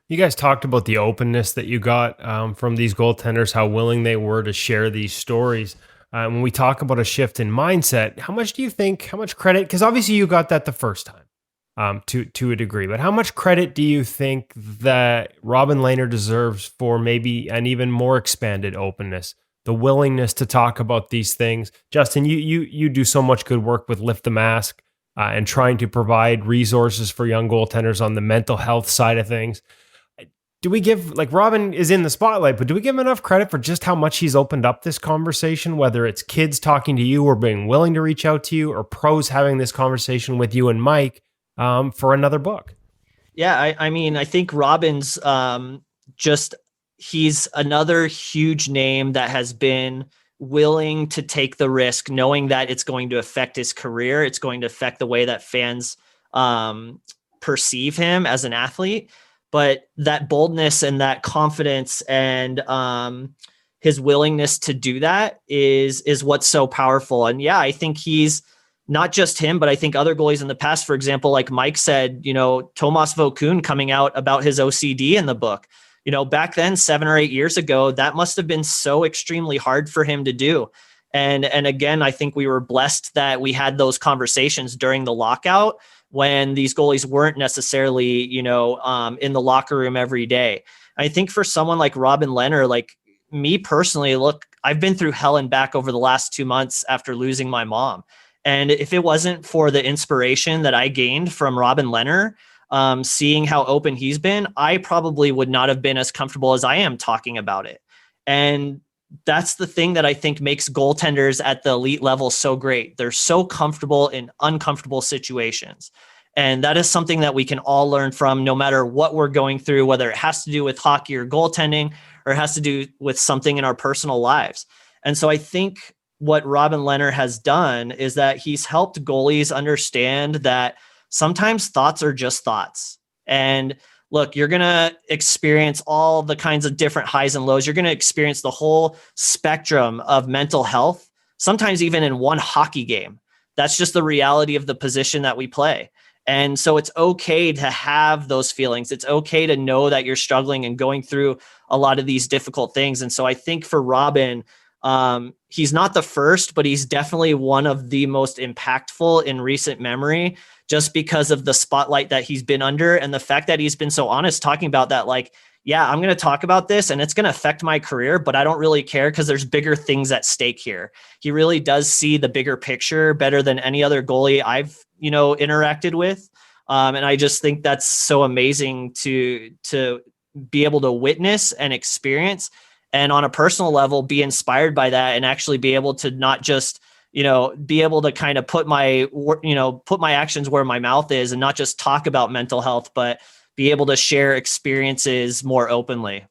You guys talked about the openness that you got from these goaltenders, how willing they were to share these stories. When we talk about a shift in mindset, how much credit, because obviously you got that the first time to a degree, but how much credit do you think that Robin Lehner deserves for maybe an even more expanded openness, the willingness to talk about these things? Justin, you do so much good work with Lift the Mask and trying to provide resources for young goaltenders on the mental health side of things. Do we give, like, Robin is in the spotlight, but do we give him enough credit for just how much he's opened up this conversation, whether it's kids talking to you or being willing to reach out to you, or pros having this conversation with you and Mike for another book? Yeah, I mean, I think Robin's he's another huge name that has been willing to take the risk, knowing that it's going to affect his career. It's going to affect the way that fans perceive him as an athlete. But that boldness and that confidence and his willingness to do that is what's so powerful. And yeah, I think he's not just him, but I think other goalies in the past, for example, like Mike said, Tomas Vokoun coming out about his OCD in the book. Back then, 7 or 8 years ago, that must have been so extremely hard for him to do. And again, I think we were blessed that we had those conversations during the lockout when these goalies weren't necessarily, in the locker room every day. I think for someone like Robin Lehner, like me personally, look, I've been through hell and back over the last 2 months after losing my mom. And if it wasn't for the inspiration that I gained from Robin Lehner, seeing how open he's been, I probably would not have been as comfortable as I am talking about it. And that's the thing that I think makes goaltenders at the elite level so great. They're so comfortable in uncomfortable situations. And that is something that we can all learn from, no matter what we're going through, whether it has to do with hockey or goaltending, or it has to do with something in our personal lives. And so I think what Robin Lehner has done is that he's helped goalies understand that sometimes thoughts are just thoughts. And look, you're going to experience all the kinds of different highs and lows. You're going to experience the whole spectrum of mental health, sometimes even in one hockey game. That's just the reality of the position that we play. And so it's okay to have those feelings. It's okay to know that you're struggling and going through a lot of these difficult things. And so I think for Robin, he's not the first, but he's definitely one of the most impactful in recent memory, just because of the spotlight that he's been under and the fact that he's been so honest talking about that. Like, yeah, I'm going to talk about this and it's going to affect my career, but I don't really care because there's bigger things at stake here. He really does see the bigger picture better than any other goalie I've, interacted with. And I just think that's so amazing to be able to witness and experience, and on a personal level, be inspired by that and actually be able to not just, be able to kind of put my actions where my mouth is and not just talk about mental health, but be able to share experiences more openly.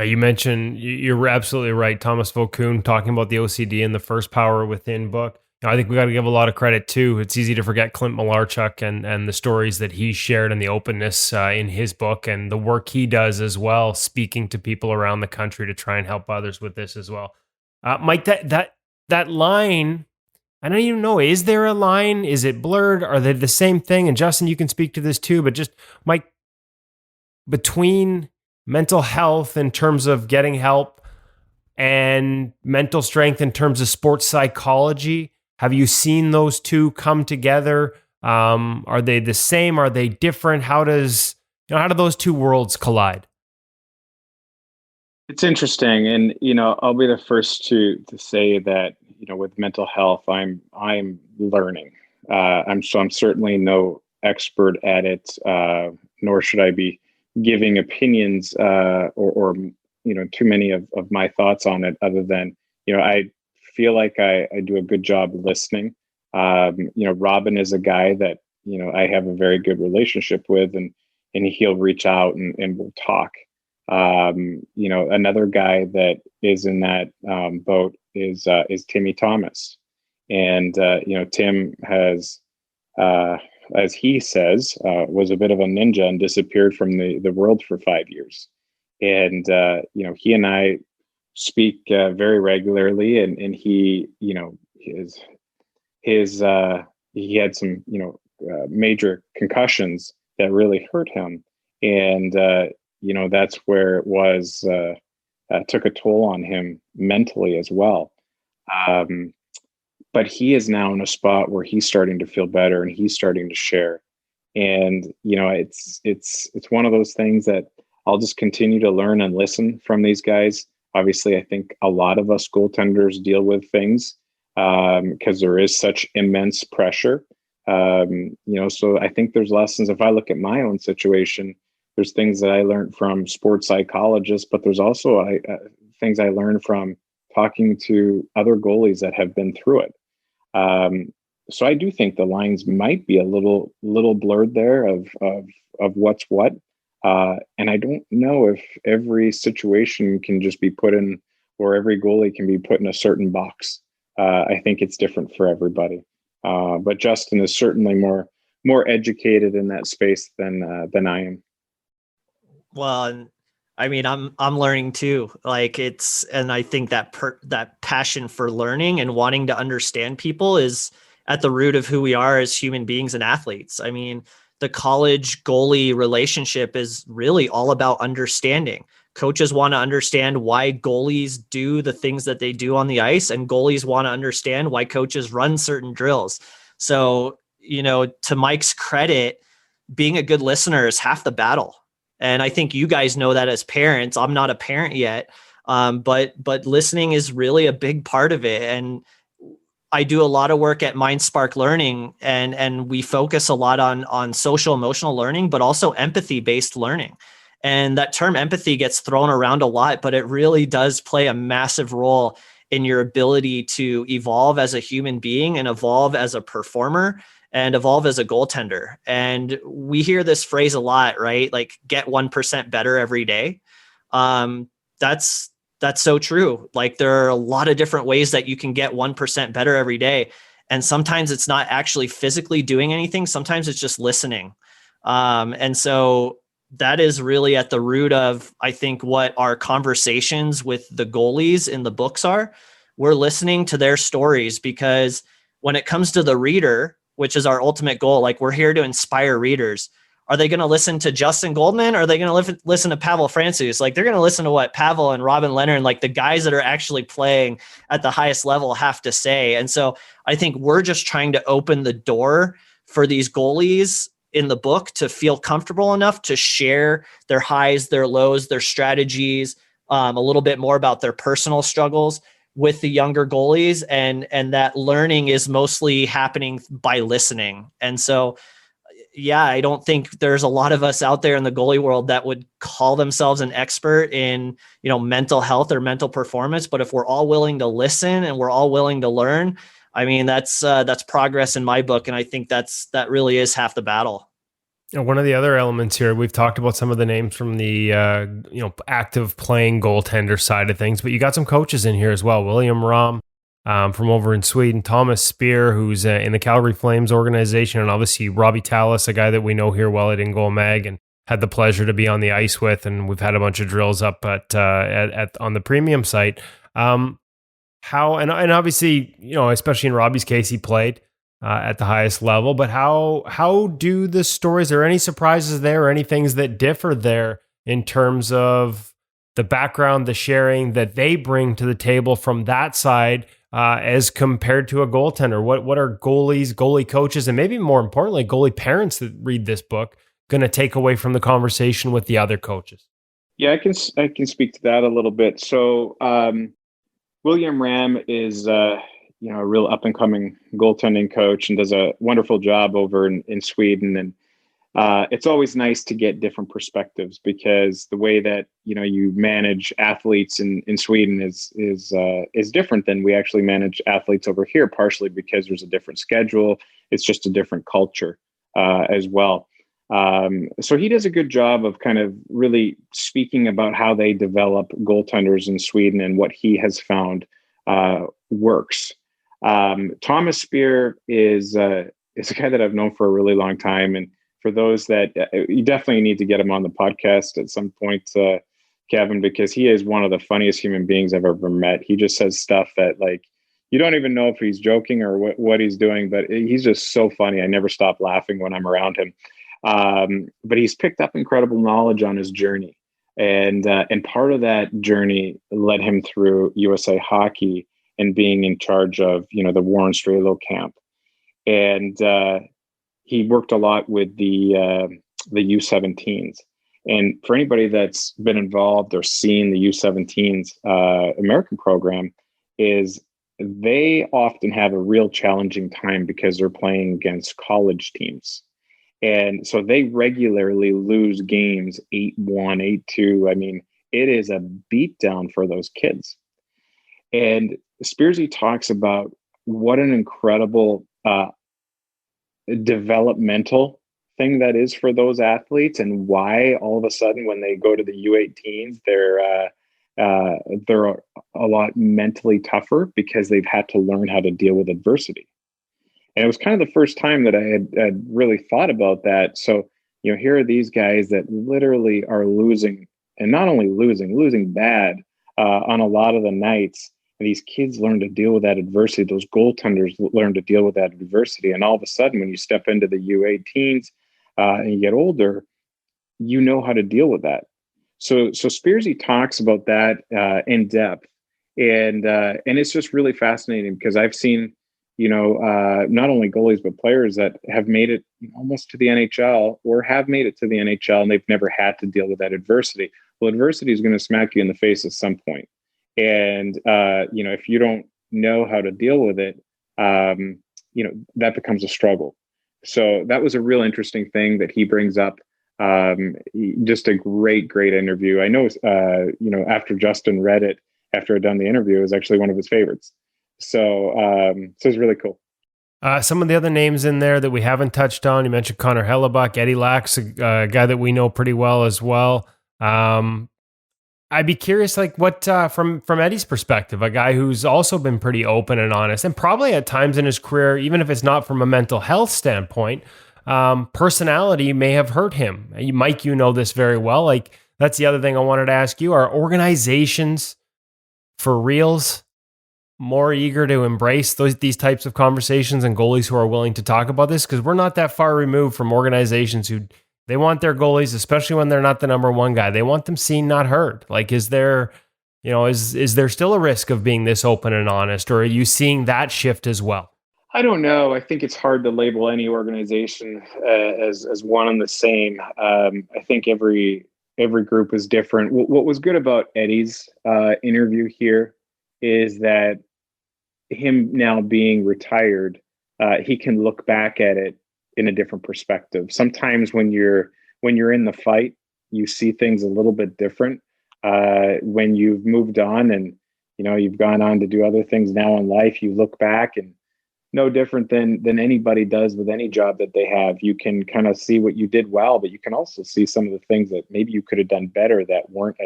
You mentioned, you're absolutely right, Thomas Vokoun talking about the OCD in the First Power Within book. I think we got to give a lot of credit too. It's easy to forget Clint Malarchuk and the stories that he shared and the openness in his book and the work he does as well, speaking to people around the country to try and help others with this as well. Mike, that line, I don't even know, is there a line? Is it blurred? Are they the same thing? And Justin, you can speak to this too, but just Mike, between mental health in terms of getting help and mental strength in terms of sports psychology, have you seen those two come together? Are they the same? Are they different? How do those two worlds collide? It's interesting, and I'll be the first to say that with mental health, I'm learning. I'm certainly no expert at it, nor should I be giving opinions or too many of my thoughts on it. Other than I feel like I do a good job listening. Robin is a guy that I have a very good relationship with, and he'll reach out and we'll talk. Another guy that is in that boat is Timmy Thomas, and Tim has, as he says, was a bit of a ninja and disappeared from the world for 5 years, and he and I speak very regularly, and he, you know, his he had some, you know, major concussions that really hurt him, and you know, that's where it was took a toll on him mentally as well. Um, but he is now in a spot where he's starting to feel better and he's starting to share. And you know, it's one of those things that I'll just continue to learn and listen from these guys. Obviously, I think a lot of us goaltenders deal with things because there is such immense pressure. You know, so I think there's lessons. If I look at my own situation, there's things that I learned from sports psychologists, but there's also things I learned from talking to other goalies that have been through it. So I do think the lines might be a little blurred there of what's what. And I don't know if every situation can just be put in, or every goalie can be put in a certain box. I think it's different for everybody. But Justin is certainly more educated in that space than I am. Well, and I mean, I'm learning too. Like and I think that passion for learning and wanting to understand people is at the root of who we are as human beings and athletes. I mean, the college goalie relationship is really all about understanding. Coaches want to understand why goalies do the things that they do on the ice, and goalies want to understand why coaches run certain drills. So, you know, to Mike's credit, being a good listener is half the battle. And I think you guys know that as parents. I'm not a parent yet, but listening is really a big part of it. And I do a lot of work at MindSpark Learning, and we focus a lot on social emotional learning, but also empathy-based learning. And that term empathy gets thrown around a lot, but it really does play a massive role in your ability to evolve as a human being and evolve as a performer and evolve as a goaltender. And we hear this phrase a lot, right? Like, get 1% better every day. That's so true. Like, there are a lot of different ways that you can get 1% better every day. And sometimes it's not actually physically doing anything. Sometimes it's just listening. And so that is really at the root of, I think, what our conversations with the goalies in the books are. We're listening to their stories, because when it comes to the reader, which is our ultimate goal, like, we're here to inspire readers. Are they going to listen to Justin Goldman, or are they going to listen to Pavel Francouz? Like, they're going to listen to what Pavel and Robin Leonard, like the guys that are actually playing at the highest level, have to say. And so I think we're just trying to open the door for these goalies in the book to feel comfortable enough to share their highs, their lows, their strategies, a little bit more about their personal struggles with the younger goalies. And that learning is mostly happening by listening. And so, yeah, I don't think there's a lot of us out there in the goalie world that would call themselves an expert in, you know, mental health or mental performance. But if we're all willing to listen and we're all willing to learn, I mean, that's progress in my book. And I think that really is half the battle. And one of the other elements here, we've talked about some of the names from the active playing goaltender side of things, but you got some coaches in here as well. William Rahm from over in Sweden, Thomas Spear, who's in the Calgary Flames organization, and obviously Robbie Tallis, a guy that we know here well at In Goal Mag and had the pleasure to be on the ice with, and we've had a bunch of drills up at on the premium site. And obviously, you know, especially in Robbie's case, he played at the highest level. But how do the stories, are there any surprises there, or any things that differ there in terms of the background, the sharing that they bring to the table from that side as compared to a goaltender? What are goalies, goalie coaches, and maybe more importantly, goalie parents that read this book going to take away from the conversation with the other coaches? Yeah, I can speak to that a little bit. So William Rahm is a real up and coming goaltending coach and does a wonderful job over in Sweden. And it's always nice to get different perspectives, because the way that you manage athletes in Sweden is different than we actually manage athletes over here. Partially because there's a different schedule. It's just a different culture as well. So he does a good job of kind of really speaking about how they develop goaltenders in Sweden and what he has found works. Thomas Spear is a guy that I've known for a really long time. And for those that you definitely need to get him on the podcast at some point, Kevin, because he is one of the funniest human beings I've ever met. He just says stuff that like you don't even know if he's joking or what he's doing, but he's just so funny. I never stop laughing when I'm around him. But he's picked up incredible knowledge on his journey, and part of that journey led him through USA Hockey and being in charge of the Warren Strelo camp, and he worked a lot with the U17s. And for anybody that's been involved or seen the U17s American program, is they often have a real challenging time because they're playing against college teams. And so they regularly lose games 8-1, 8-2. I mean, it is a beatdown for those kids. And Spearsy talks about what an incredible developmental thing that is for those athletes, and why all of a sudden when they go to the U18s, they're a lot mentally tougher because they've had to learn how to deal with adversity. And it was kind of the first time that I had really thought about that. So, here are these guys that literally are losing, and not only losing bad on a lot of the nights. And these kids learn to deal with that adversity. Those goaltenders learn to deal with that adversity. And all of a sudden, when you step into the U18s and you get older, you know how to deal with that. So Spearsy talks about that in depth, and it's just really fascinating because I've seen, not only goalies but players that have made it almost to the NHL or have made it to the NHL, and they've never had to deal with that adversity. Well, adversity is going to smack you in the face at some point, and if you don't know how to deal with it, that becomes a struggle. So that was a real interesting thing that he brings up. Just a great interview. I know, after Justin read it, after I'd done the interview, it was actually one of his favorites. So it's really cool. Some of the other names in there that we haven't touched on, you mentioned Connor Hellebuck, Eddie Lax, a guy that we know pretty well as well. I'd be curious, like what from Eddie's perspective, a guy who's also been pretty open and honest, and probably at times in his career, even if it's not from a mental health standpoint, personality may have hurt him. Mike, you know this very well. Like that's the other thing I wanted to ask you: are organizations for reals more eager to embrace these types of conversations and goalies who are willing to talk about this? Because we're not that far removed from organizations who they want their goalies, especially when they're not the number one guy, they want them seen, not heard. Like, is there still a risk of being this open and honest, or are you seeing that shift as well? I don't know. I think it's hard to label any organization as one and the same. I think every group is different. What was good about Eddie's interview here is that him now being retired, he can look back at it in a different perspective. Sometimes when you're in the fight, you see things a little bit different. When you've moved on and you've gone on to do other things now in life, you look back and no different than anybody does with any job that they have. You can kind of see what you did well, but you can also see some of the things that maybe you could have done better that weren't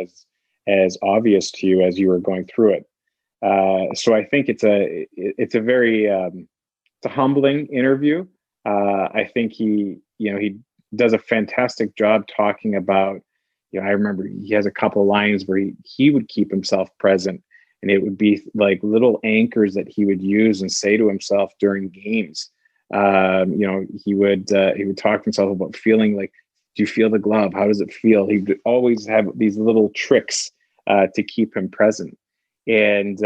as obvious to you as you were going through it. So I think it's a very it's a humbling interview. I think he does a fantastic job talking about, I remember he has a couple of lines where he would keep himself present, and it would be like little anchors that he would use and say to himself during games. He would talk to himself about feeling like, do you feel the glove? How does it feel? He would always have these little tricks to keep him present. And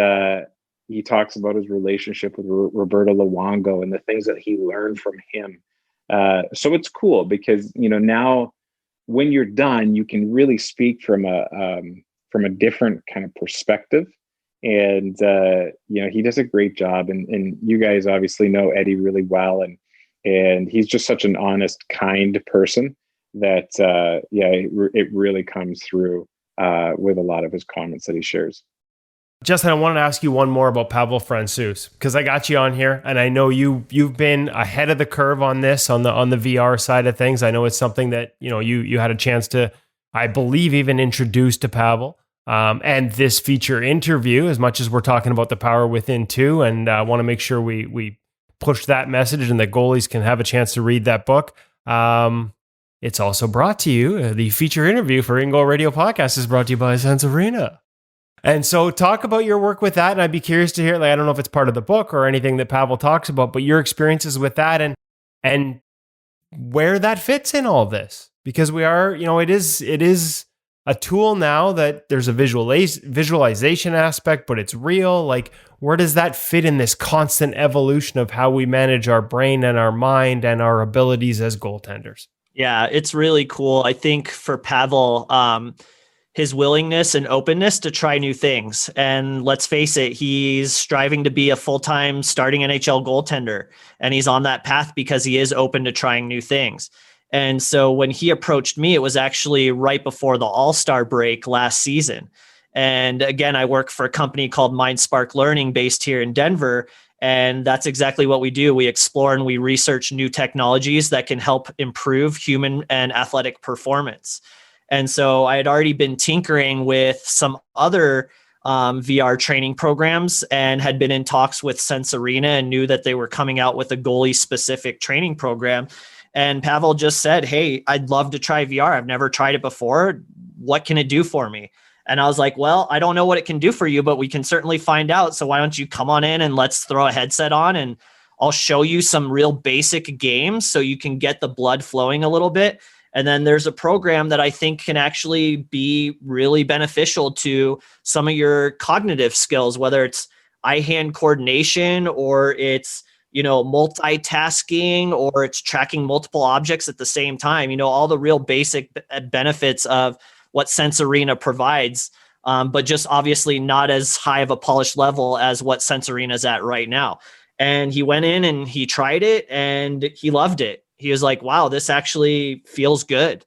he talks about his relationship with Roberto Luongo and the things that he learned from him. So it's cool because, now when you're done, you can really speak from a different kind of perspective. And, he does a great job. And you guys obviously know Eddie really well. And he's just such an honest, kind person that, it really comes through with a lot of his comments that he shares. Justin, I wanted to ask you one more about Pavel Francouz, because I got you on here, and I know you've been ahead of the curve on this on the VR side of things. I know it's something that you had a chance to, I believe, even introduce to Pavel. And this feature interview, as much as we're talking about the power within too, and I want to make sure we push that message and that goalies can have a chance to read that book. It's also brought to you, the feature interview for In Goal Radio Podcast is brought to you by Sense Arena. And so talk about your work with that, and I'd be curious to hear, like, I don't know if it's part of the book or anything that Pavel talks about, but your experiences with that and where that fits in all this. Because we are, it is a tool now that there's a visualization aspect, but it's real. Like, where does that fit in this constant evolution of how we manage our brain and our mind and our abilities as goaltenders? Yeah, it's really cool. I think for Pavel, his willingness and openness to try new things. And let's face it, he's striving to be a full-time starting NHL goaltender. And he's on that path because he is open to trying new things. And so when he approached me, it was actually right before the All-Star break last season. And again, I work for a company called MindSpark Learning based here in Denver. And that's exactly what we do. We explore and we research new technologies that can help improve human and athletic performance. And so I had already been tinkering with some other VR training programs and had been in talks with Sense Arena and knew that they were coming out with a goalie specific training program. And Pavel just said, "Hey, I'd love to try VR. I've never tried it before. What can it do for me?" And I was like, "Well, I don't know what it can do for you, but we can certainly find out. So why don't you come on in and let's throw a headset on and I'll show you some real basic games so you can get the blood flowing a little bit. And then there's a program that I think can actually be really beneficial to some of your cognitive skills, whether it's eye-hand coordination or it's, multitasking or it's tracking multiple objects at the same time, all the real basic benefits of what Sense Arena provides, but just obviously not as high of a polished level as what Sense Arena is at right now." And he went in and he tried it and he loved it. He was like, "Wow, this actually feels good."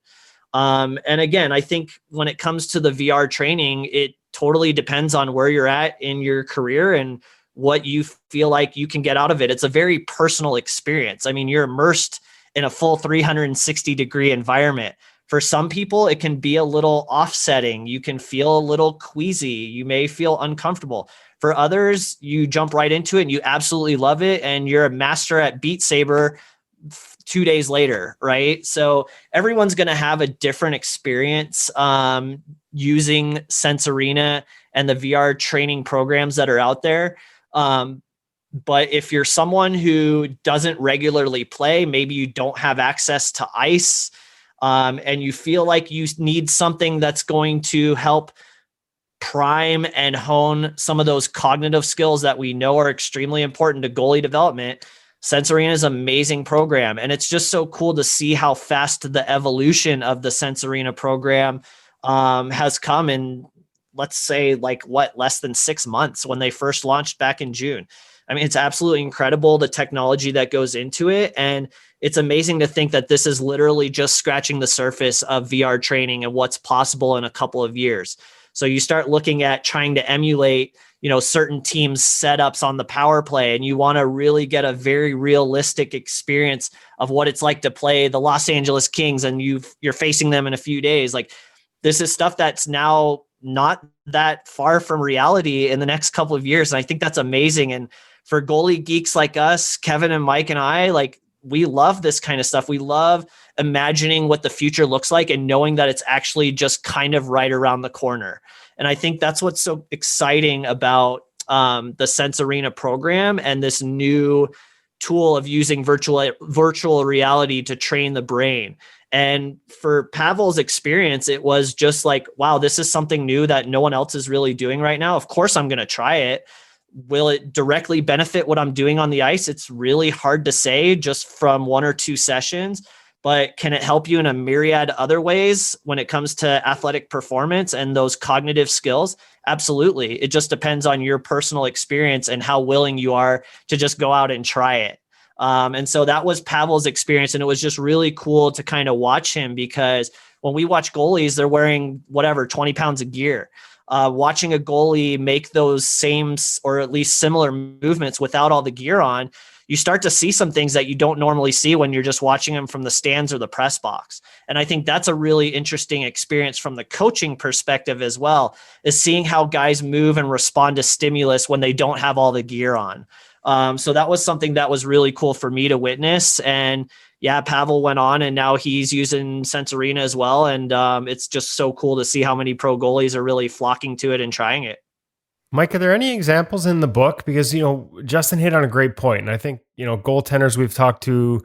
And again, I think when it comes to the VR training, it totally depends on where you're at in your career and what you feel like you can get out of it. It's a very personal experience. I mean, you're immersed in a full 360-degree environment. For some people, it can be a little offsetting. You can feel a little queasy. You may feel uncomfortable. For others, you jump right into it and you absolutely love it. And you're a master at Beat Saber 2 days later, right? So everyone's going to have a different experience using Sense Arena and the VR training programs that are out there. But if you're someone who doesn't regularly play, maybe you don't have access to ice, and you feel like you need something that's going to help prime and hone some of those cognitive skills that we know are extremely important to goalie development, Sense Arena is an amazing program. And it's just so cool to see how fast the evolution of the Sense Arena program has come in, let's say, less than 6 months when they first launched back in June. I mean, it's absolutely incredible, the technology that goes into it. And it's amazing to think that this is literally just scratching the surface of VR training and what's possible in a couple of years. So you start looking at trying to emulate, certain teams' setups on the power play, and you want to really get a very realistic experience of what it's like to play the Los Angeles Kings, and you're facing them in a few days. Like, this is stuff that's now not that far from reality in the next couple of years. And I think that's amazing. And for goalie geeks like us, Kevin and Mike and I, we love this kind of stuff. We love imagining what the future looks like and knowing that it's actually just kind of right around the corner. And I think that's what's so exciting about the Sense Arena program and this new tool of using virtual reality to train the brain. And for Pavel's experience, it was just like, wow, this is something new that no one else is really doing right now. Of course, I'm going to try it. Will it directly benefit what I'm doing on the ice? It's really hard to say just from 1 or 2 sessions, but can it help you in a myriad other ways when it comes to athletic performance and those cognitive skills? Absolutely. It just depends on your personal experience and how willing you are to just go out and try it. And so that was Pavel's experience. And it was just really cool to kind of watch him, because when we watch goalies, they're wearing 20 pounds of gear. Watching a goalie make those same or at least similar movements without all the gear on, you start to see some things that you don't normally see when you're just watching them from the stands or the press box. And I think that's a really interesting experience from the coaching perspective as well, is seeing how guys move and respond to stimulus when they don't have all the gear on. So that was something that was really cool for me to witness. And, Pavel went on and now he's using Sense Arena as well. And it's just so cool to see how many pro goalies are really flocking to it and trying it. Mike, are there any examples in the book? Because, Justin hit on a great point. And I think, goaltenders we've talked to,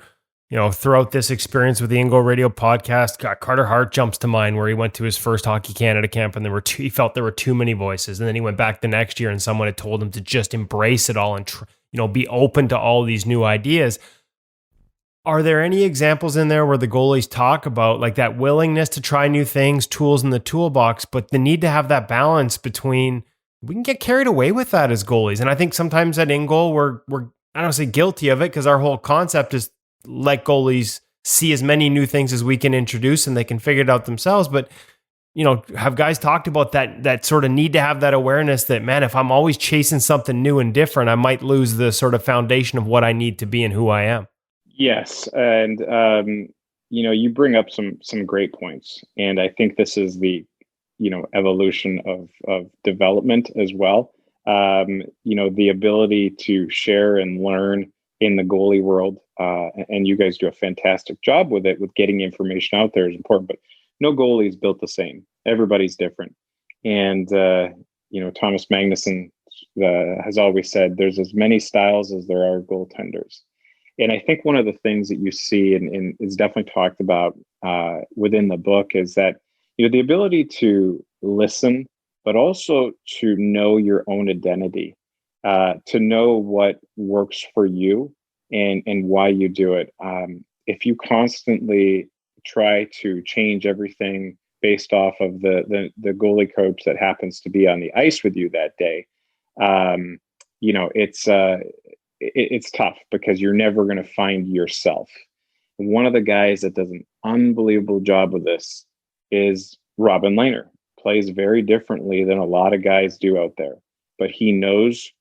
throughout this experience with the In Goal Radio podcast, Carter Hart jumps to mind, where he went to his first Hockey Canada camp and he felt there were too many voices. And then he went back the next year and someone had told him to just embrace it all and, be open to all these new ideas. Are there any examples in there where the goalies talk about like that willingness to try new things, tools in the toolbox, but the need to have that balance between, we can get carried away with that as goalies. And I think sometimes at In Goal, we're I don't say guilty of it, because our whole concept is let goalies see as many new things as we can introduce and they can figure it out themselves. But, have guys talked about that sort of need to have that awareness that, man, if I'm always chasing something new and different, I might lose the sort of foundation of what I need to be and who I am. Yes. And, you bring up some great points. And I think this is the, evolution of development as well. The ability to share and learn in the goalie world. And you guys do a fantastic job with it, with getting information out there is important, but no goalie is built the same. Everybody's different. And, Thomas Magnuson has always said there's as many styles as there are goaltenders. And I think one of the things that you see and is definitely talked about within the book is that, the ability to listen, but also to know your own identity, to know what works for you and why you do it. If you constantly try to change everything based off of the goalie coach that happens to be on the ice with you that day, it's tough because you're never going to find yourself. One of the guys that does an unbelievable job with this is Robin Lehner. Plays very differently than a lot of guys do out there, but he knows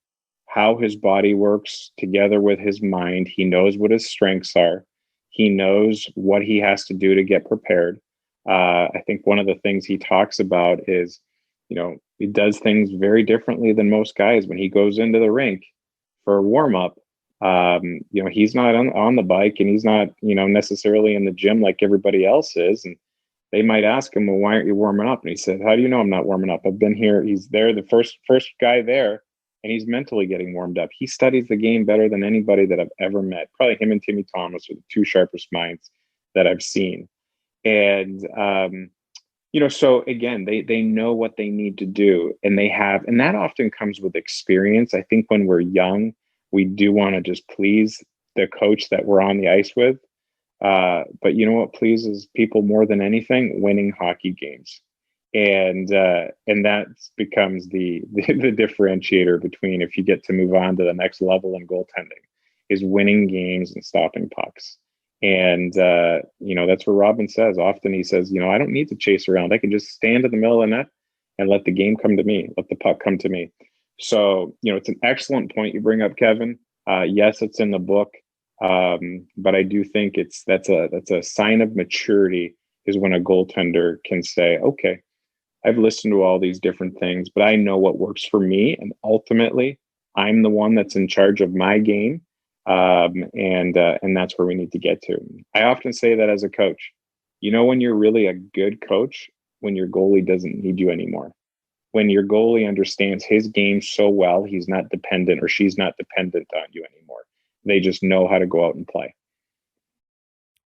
how his body works together with his mind. He knows what his strengths are. He knows what he has to do to get prepared. I think one of the things he talks about is, he does things very differently than most guys. When he goes into the rink for a warm up, he's not on the bike and he's not, necessarily in the gym like everybody else is. And they might ask him, well, why aren't you warming up? And he said, how do you know I'm not warming up? I've been here. He's there, the first guy there, and he's mentally getting warmed up. He studies the game better than anybody that I've ever met. Probably him and Timmy Thomas are the two sharpest minds that I've seen. And, so again, they know what they need to do, and and that often comes with experience. I think when we're young, we do want to just please the coach that we're on the ice with. But you know what pleases people more than anything? Winning hockey games. And that becomes the differentiator between, if you get to move on to the next level in goaltending, is winning games and stopping pucks. And, that's where Robin says, often he says, I don't need to chase around. I can just stand in the middle of the net and let the game come to me, let the puck come to me. So, it's an excellent point you bring up, Kevin. Yes, it's in the book. But I do think that's a sign of maturity, is when a goaltender can say, okay, I've listened to all these different things, but I know what works for me. And ultimately I'm the one that's in charge of my game. And that's where we need to get to. I often say that as a coach, when you're really a good coach, when your goalie doesn't need you anymore, when your goalie understands his game so well, he's not dependent, or she's not dependent on you anymore. They just know how to go out and play.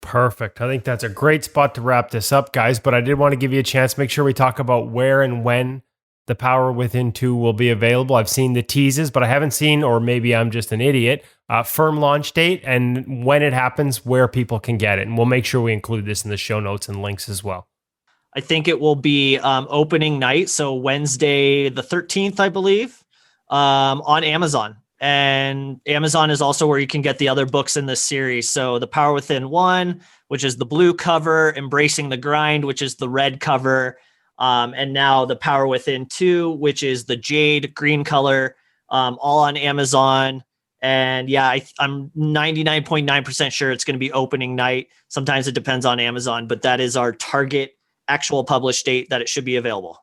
Perfect. I think that's a great spot to wrap this up, guys. But I did want to give you a chance. Make sure we talk about where and when the Power Within 2 will be available. I've seen the teases, but I haven't seen, or maybe I'm just an idiot, firm launch date, and when it happens, where people can get it. And we'll make sure we include this in the show notes and links as well. I think it will be opening night, so Wednesday the 13th, I believe, on Amazon. And Amazon is also where you can get the other books in this series. So The Power Within 1, which is the blue cover, Embracing the Grind, which is the red cover, and now The Power Within 2, which is the jade green color, all on Amazon. And yeah, I'm 99.9% sure it's going to be opening night. Sometimes it depends on Amazon, but that is our target actual published date that it should be available.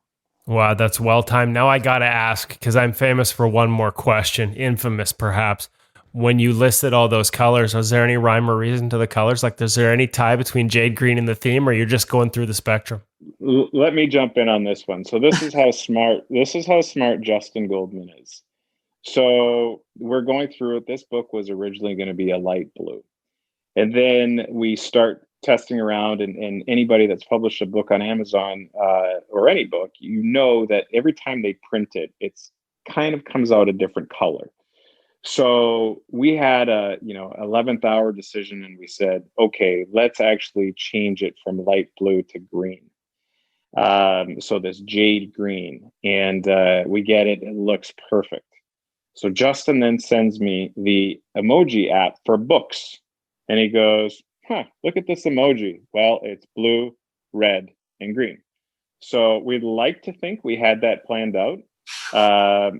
Wow, that's well timed. Now I got to ask, because I'm famous for one more question, infamous perhaps. when you listed all those colors, was there any rhyme or reason to the colors? Like, is there any tie between jade green and the theme, or you're just going through the spectrum? Let me jump in on this one. So this is how smart Justin Goldman is. So we're going through it. This book was originally going to be a light blue. And then we start testing around, and anybody that's published a book on Amazon or any book, you know that every time they print it, it's kind of comes out a different color. So we had a 11th hour decision, and we said, okay, let's actually change it from light blue to green. So this jade green, and we get it. It looks perfect. So Justin then sends me the emoji app for books, and he goes, look at this emoji. Well, it's blue, red, and green. So we'd like to think we had that planned out.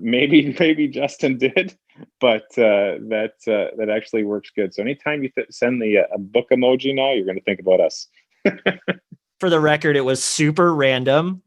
Maybe Justin did, but that actually works good. So anytime you send the a book emoji now, you're going to think about us. For the record, it was super random,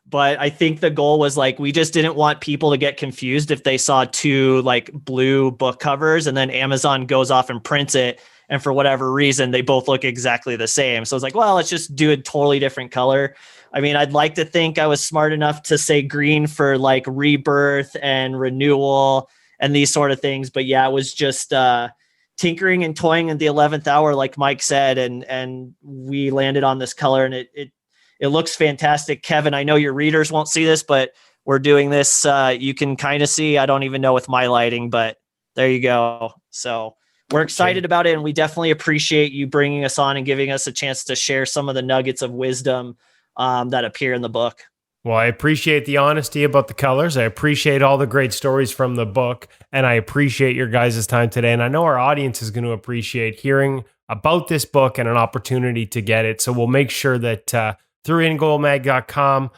but I think the goal was like, we just didn't want people to get confused if they saw two like blue book covers and then Amazon goes off and prints it. And for whatever reason, they both look exactly the same. So it's like, well, let's just do a totally different color. I mean, I'd like to think I was smart enough to say green for like rebirth and renewal and these sort of things. But yeah, it was just tinkering and toying at the 11th hour, like Mike said, and we landed on this color, and it looks fantastic. Kevin, I know your readers won't see this, but we're doing this. You can kind of see, I don't even know with my lighting, but there you go. So we're excited about it, and we definitely appreciate you bringing us on and giving us a chance to share some of the nuggets of wisdom that appear in the book. Well, I appreciate the honesty about the colors. I appreciate all the great stories from the book, and I appreciate your guys' time today. And I know our audience is going to appreciate hearing about this book and an opportunity to get it. So we'll make sure that through ingoldmag.com,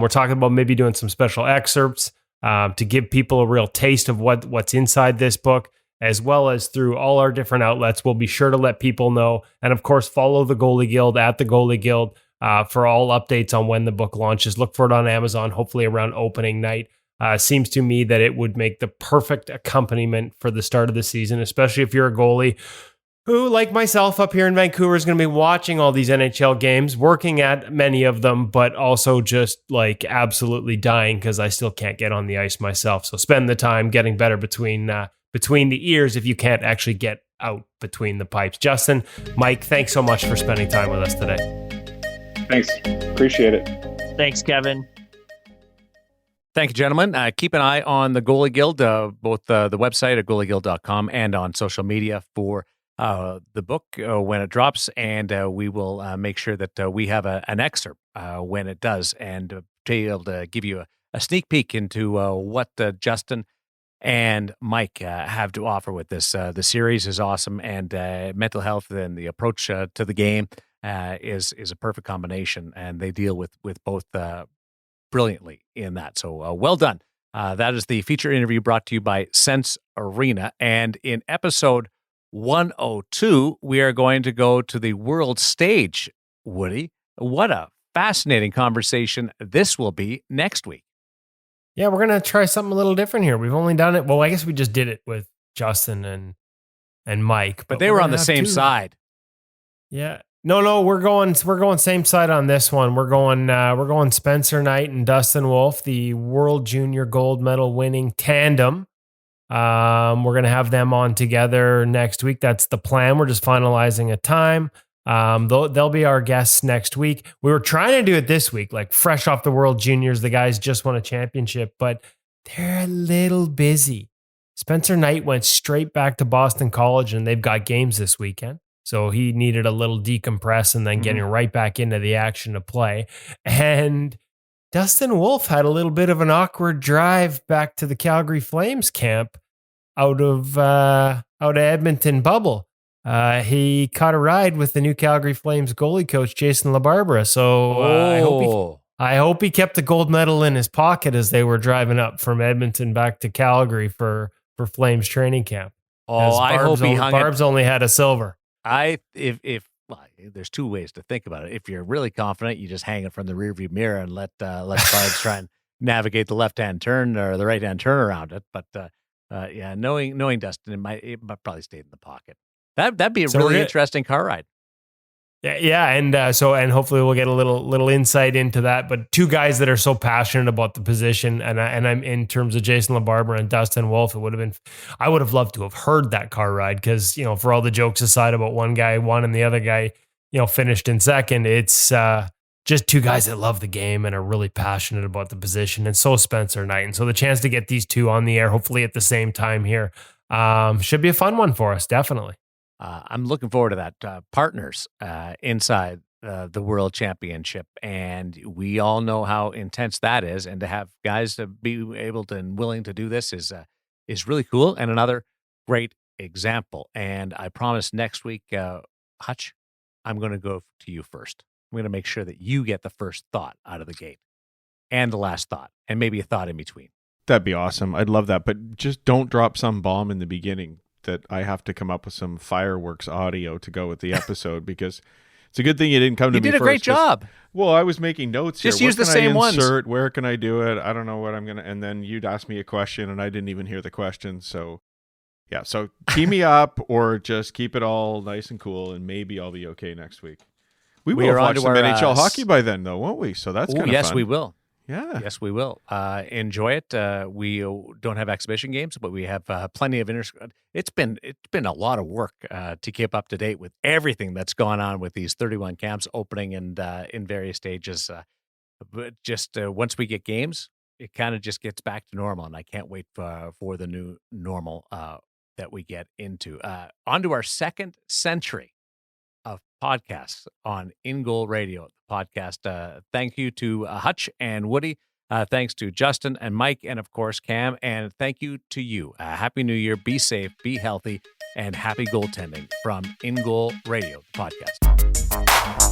we're talking about maybe doing some special excerpts to give people a real taste of what's inside this book, as well as through all our different outlets. We'll be sure to let people know. And of course, follow the Goalie Guild at the Goalie Guild for all updates on when the book launches. Look for it on Amazon, hopefully around opening night. Seems to me that it would make the perfect accompaniment for the start of the season, especially if you're a goalie who, like myself up here in Vancouver, is going to be watching all these NHL games, working at many of them, but also just like absolutely dying because I still can't get on the ice myself. So spend the time getting better between the ears if you can't actually get out between the pipes. Justin, Mike, thanks so much for spending time with us today. Thanks. Appreciate it. Thanks, Kevin. Thank you, gentlemen. Keep an eye on the Goalie Guild, both the website at goalieguild.com and on social media for the book when it drops. And we will make sure that we have an excerpt when it does, and be able to give you a sneak peek into what Justin and Mike have to offer with this. The series is awesome, and mental health and the approach to the game is a perfect combination, and they deal with both brilliantly in that. So well done. That is the feature interview brought to you by Sense Arena. And in episode 102, we are going to go to the world stage, Woody. What a fascinating conversation this will be next week. Yeah, we're going to try something a little different here. We've only done it. Well, I guess we just did it with Justin and Mike. But they were on the same side. Yeah. No, we're going same side on this one. We're going Spencer Knight and Dustin Wolf, the World Junior Gold Medal winning tandem. We're going to have them on together next week. That's the plan. We're just finalizing a time. They'll be our guests next week. We were trying to do it this week, like fresh off the World Juniors. The guys just won a championship, but they're a little busy. Spencer Knight went straight back to Boston College, and they've got games this weekend. So he needed a little decompress and then getting right back into the action to play. And Dustin Wolf had a little bit of an awkward drive back to the Calgary Flames camp out of Edmonton bubble. He caught a ride with the new Calgary Flames goalie coach, Jason LaBarbera. So I hope he kept the gold medal in his pocket as they were driving up from Edmonton back to Calgary for Flames training camp. I hope he hung Barb's only had a silver. There's two ways to think about it. If you're really confident, you just hang it from the rearview mirror and let Barbs try and navigate the left-hand turn or the right-hand turn around it. But Yeah, knowing Dustin, it might probably stay in the pocket. That'd be a So really we're- interesting car ride. Yeah, and and hopefully we'll get a little insight into that. But two guys that are so passionate about the position, and I'm in terms of Jason LaBarbera and Dustin Wolf, I would have loved to have heard that car ride because for all the jokes aside about one guy won and the other guy finished in second, it's just two guys that love the game and are really passionate about the position, and so Spencer Knight, and so the chance to get these two on the air, hopefully at the same time here, should be a fun one for us, definitely. I'm looking forward to that. Partners inside the World Championship, and we all know how intense that is. And to have guys to be able to and willing to do this is really cool, and another great example. And I promise next week, Hutch, I'm going to go to you first. I'm going to make sure that you get the first thought out of the gate, and the last thought, and maybe a thought in between. That'd be awesome. I'd love that, but just don't drop some bomb in the beginning that I have to come up with some fireworks audio to go with the episode, because it's a good thing you didn't come to me You did a first, great job. Well, I was making notes here. Just use the What can same I ones. insert? Where can I do it? I don't know what I'm going to... And then you'd ask me a question, and I didn't even hear the question. So, yeah. So, tee me up, or just keep it all nice and cool, and maybe I'll be okay next week. We will have watched some NHL hockey by then, though, won't we? So, that's kind of fun. Yes, we will. Yeah. Yes, we will. Enjoy it. We don't have exhibition games, but we have plenty of It's been a lot of work to keep up to date with everything that's gone on with these 31 camps opening and in various stages. But just once we get games, it kind of just gets back to normal, and I can't wait for the new normal that we get into. On to our second century of podcasts on In Goal Radio, the podcast. Thank you to Hutch and Woody. Thanks to Justin and Mike, and of course Cam. And thank you to you. Happy New Year. Be safe, be healthy, and happy goaltending from In Goal Radio, the podcast.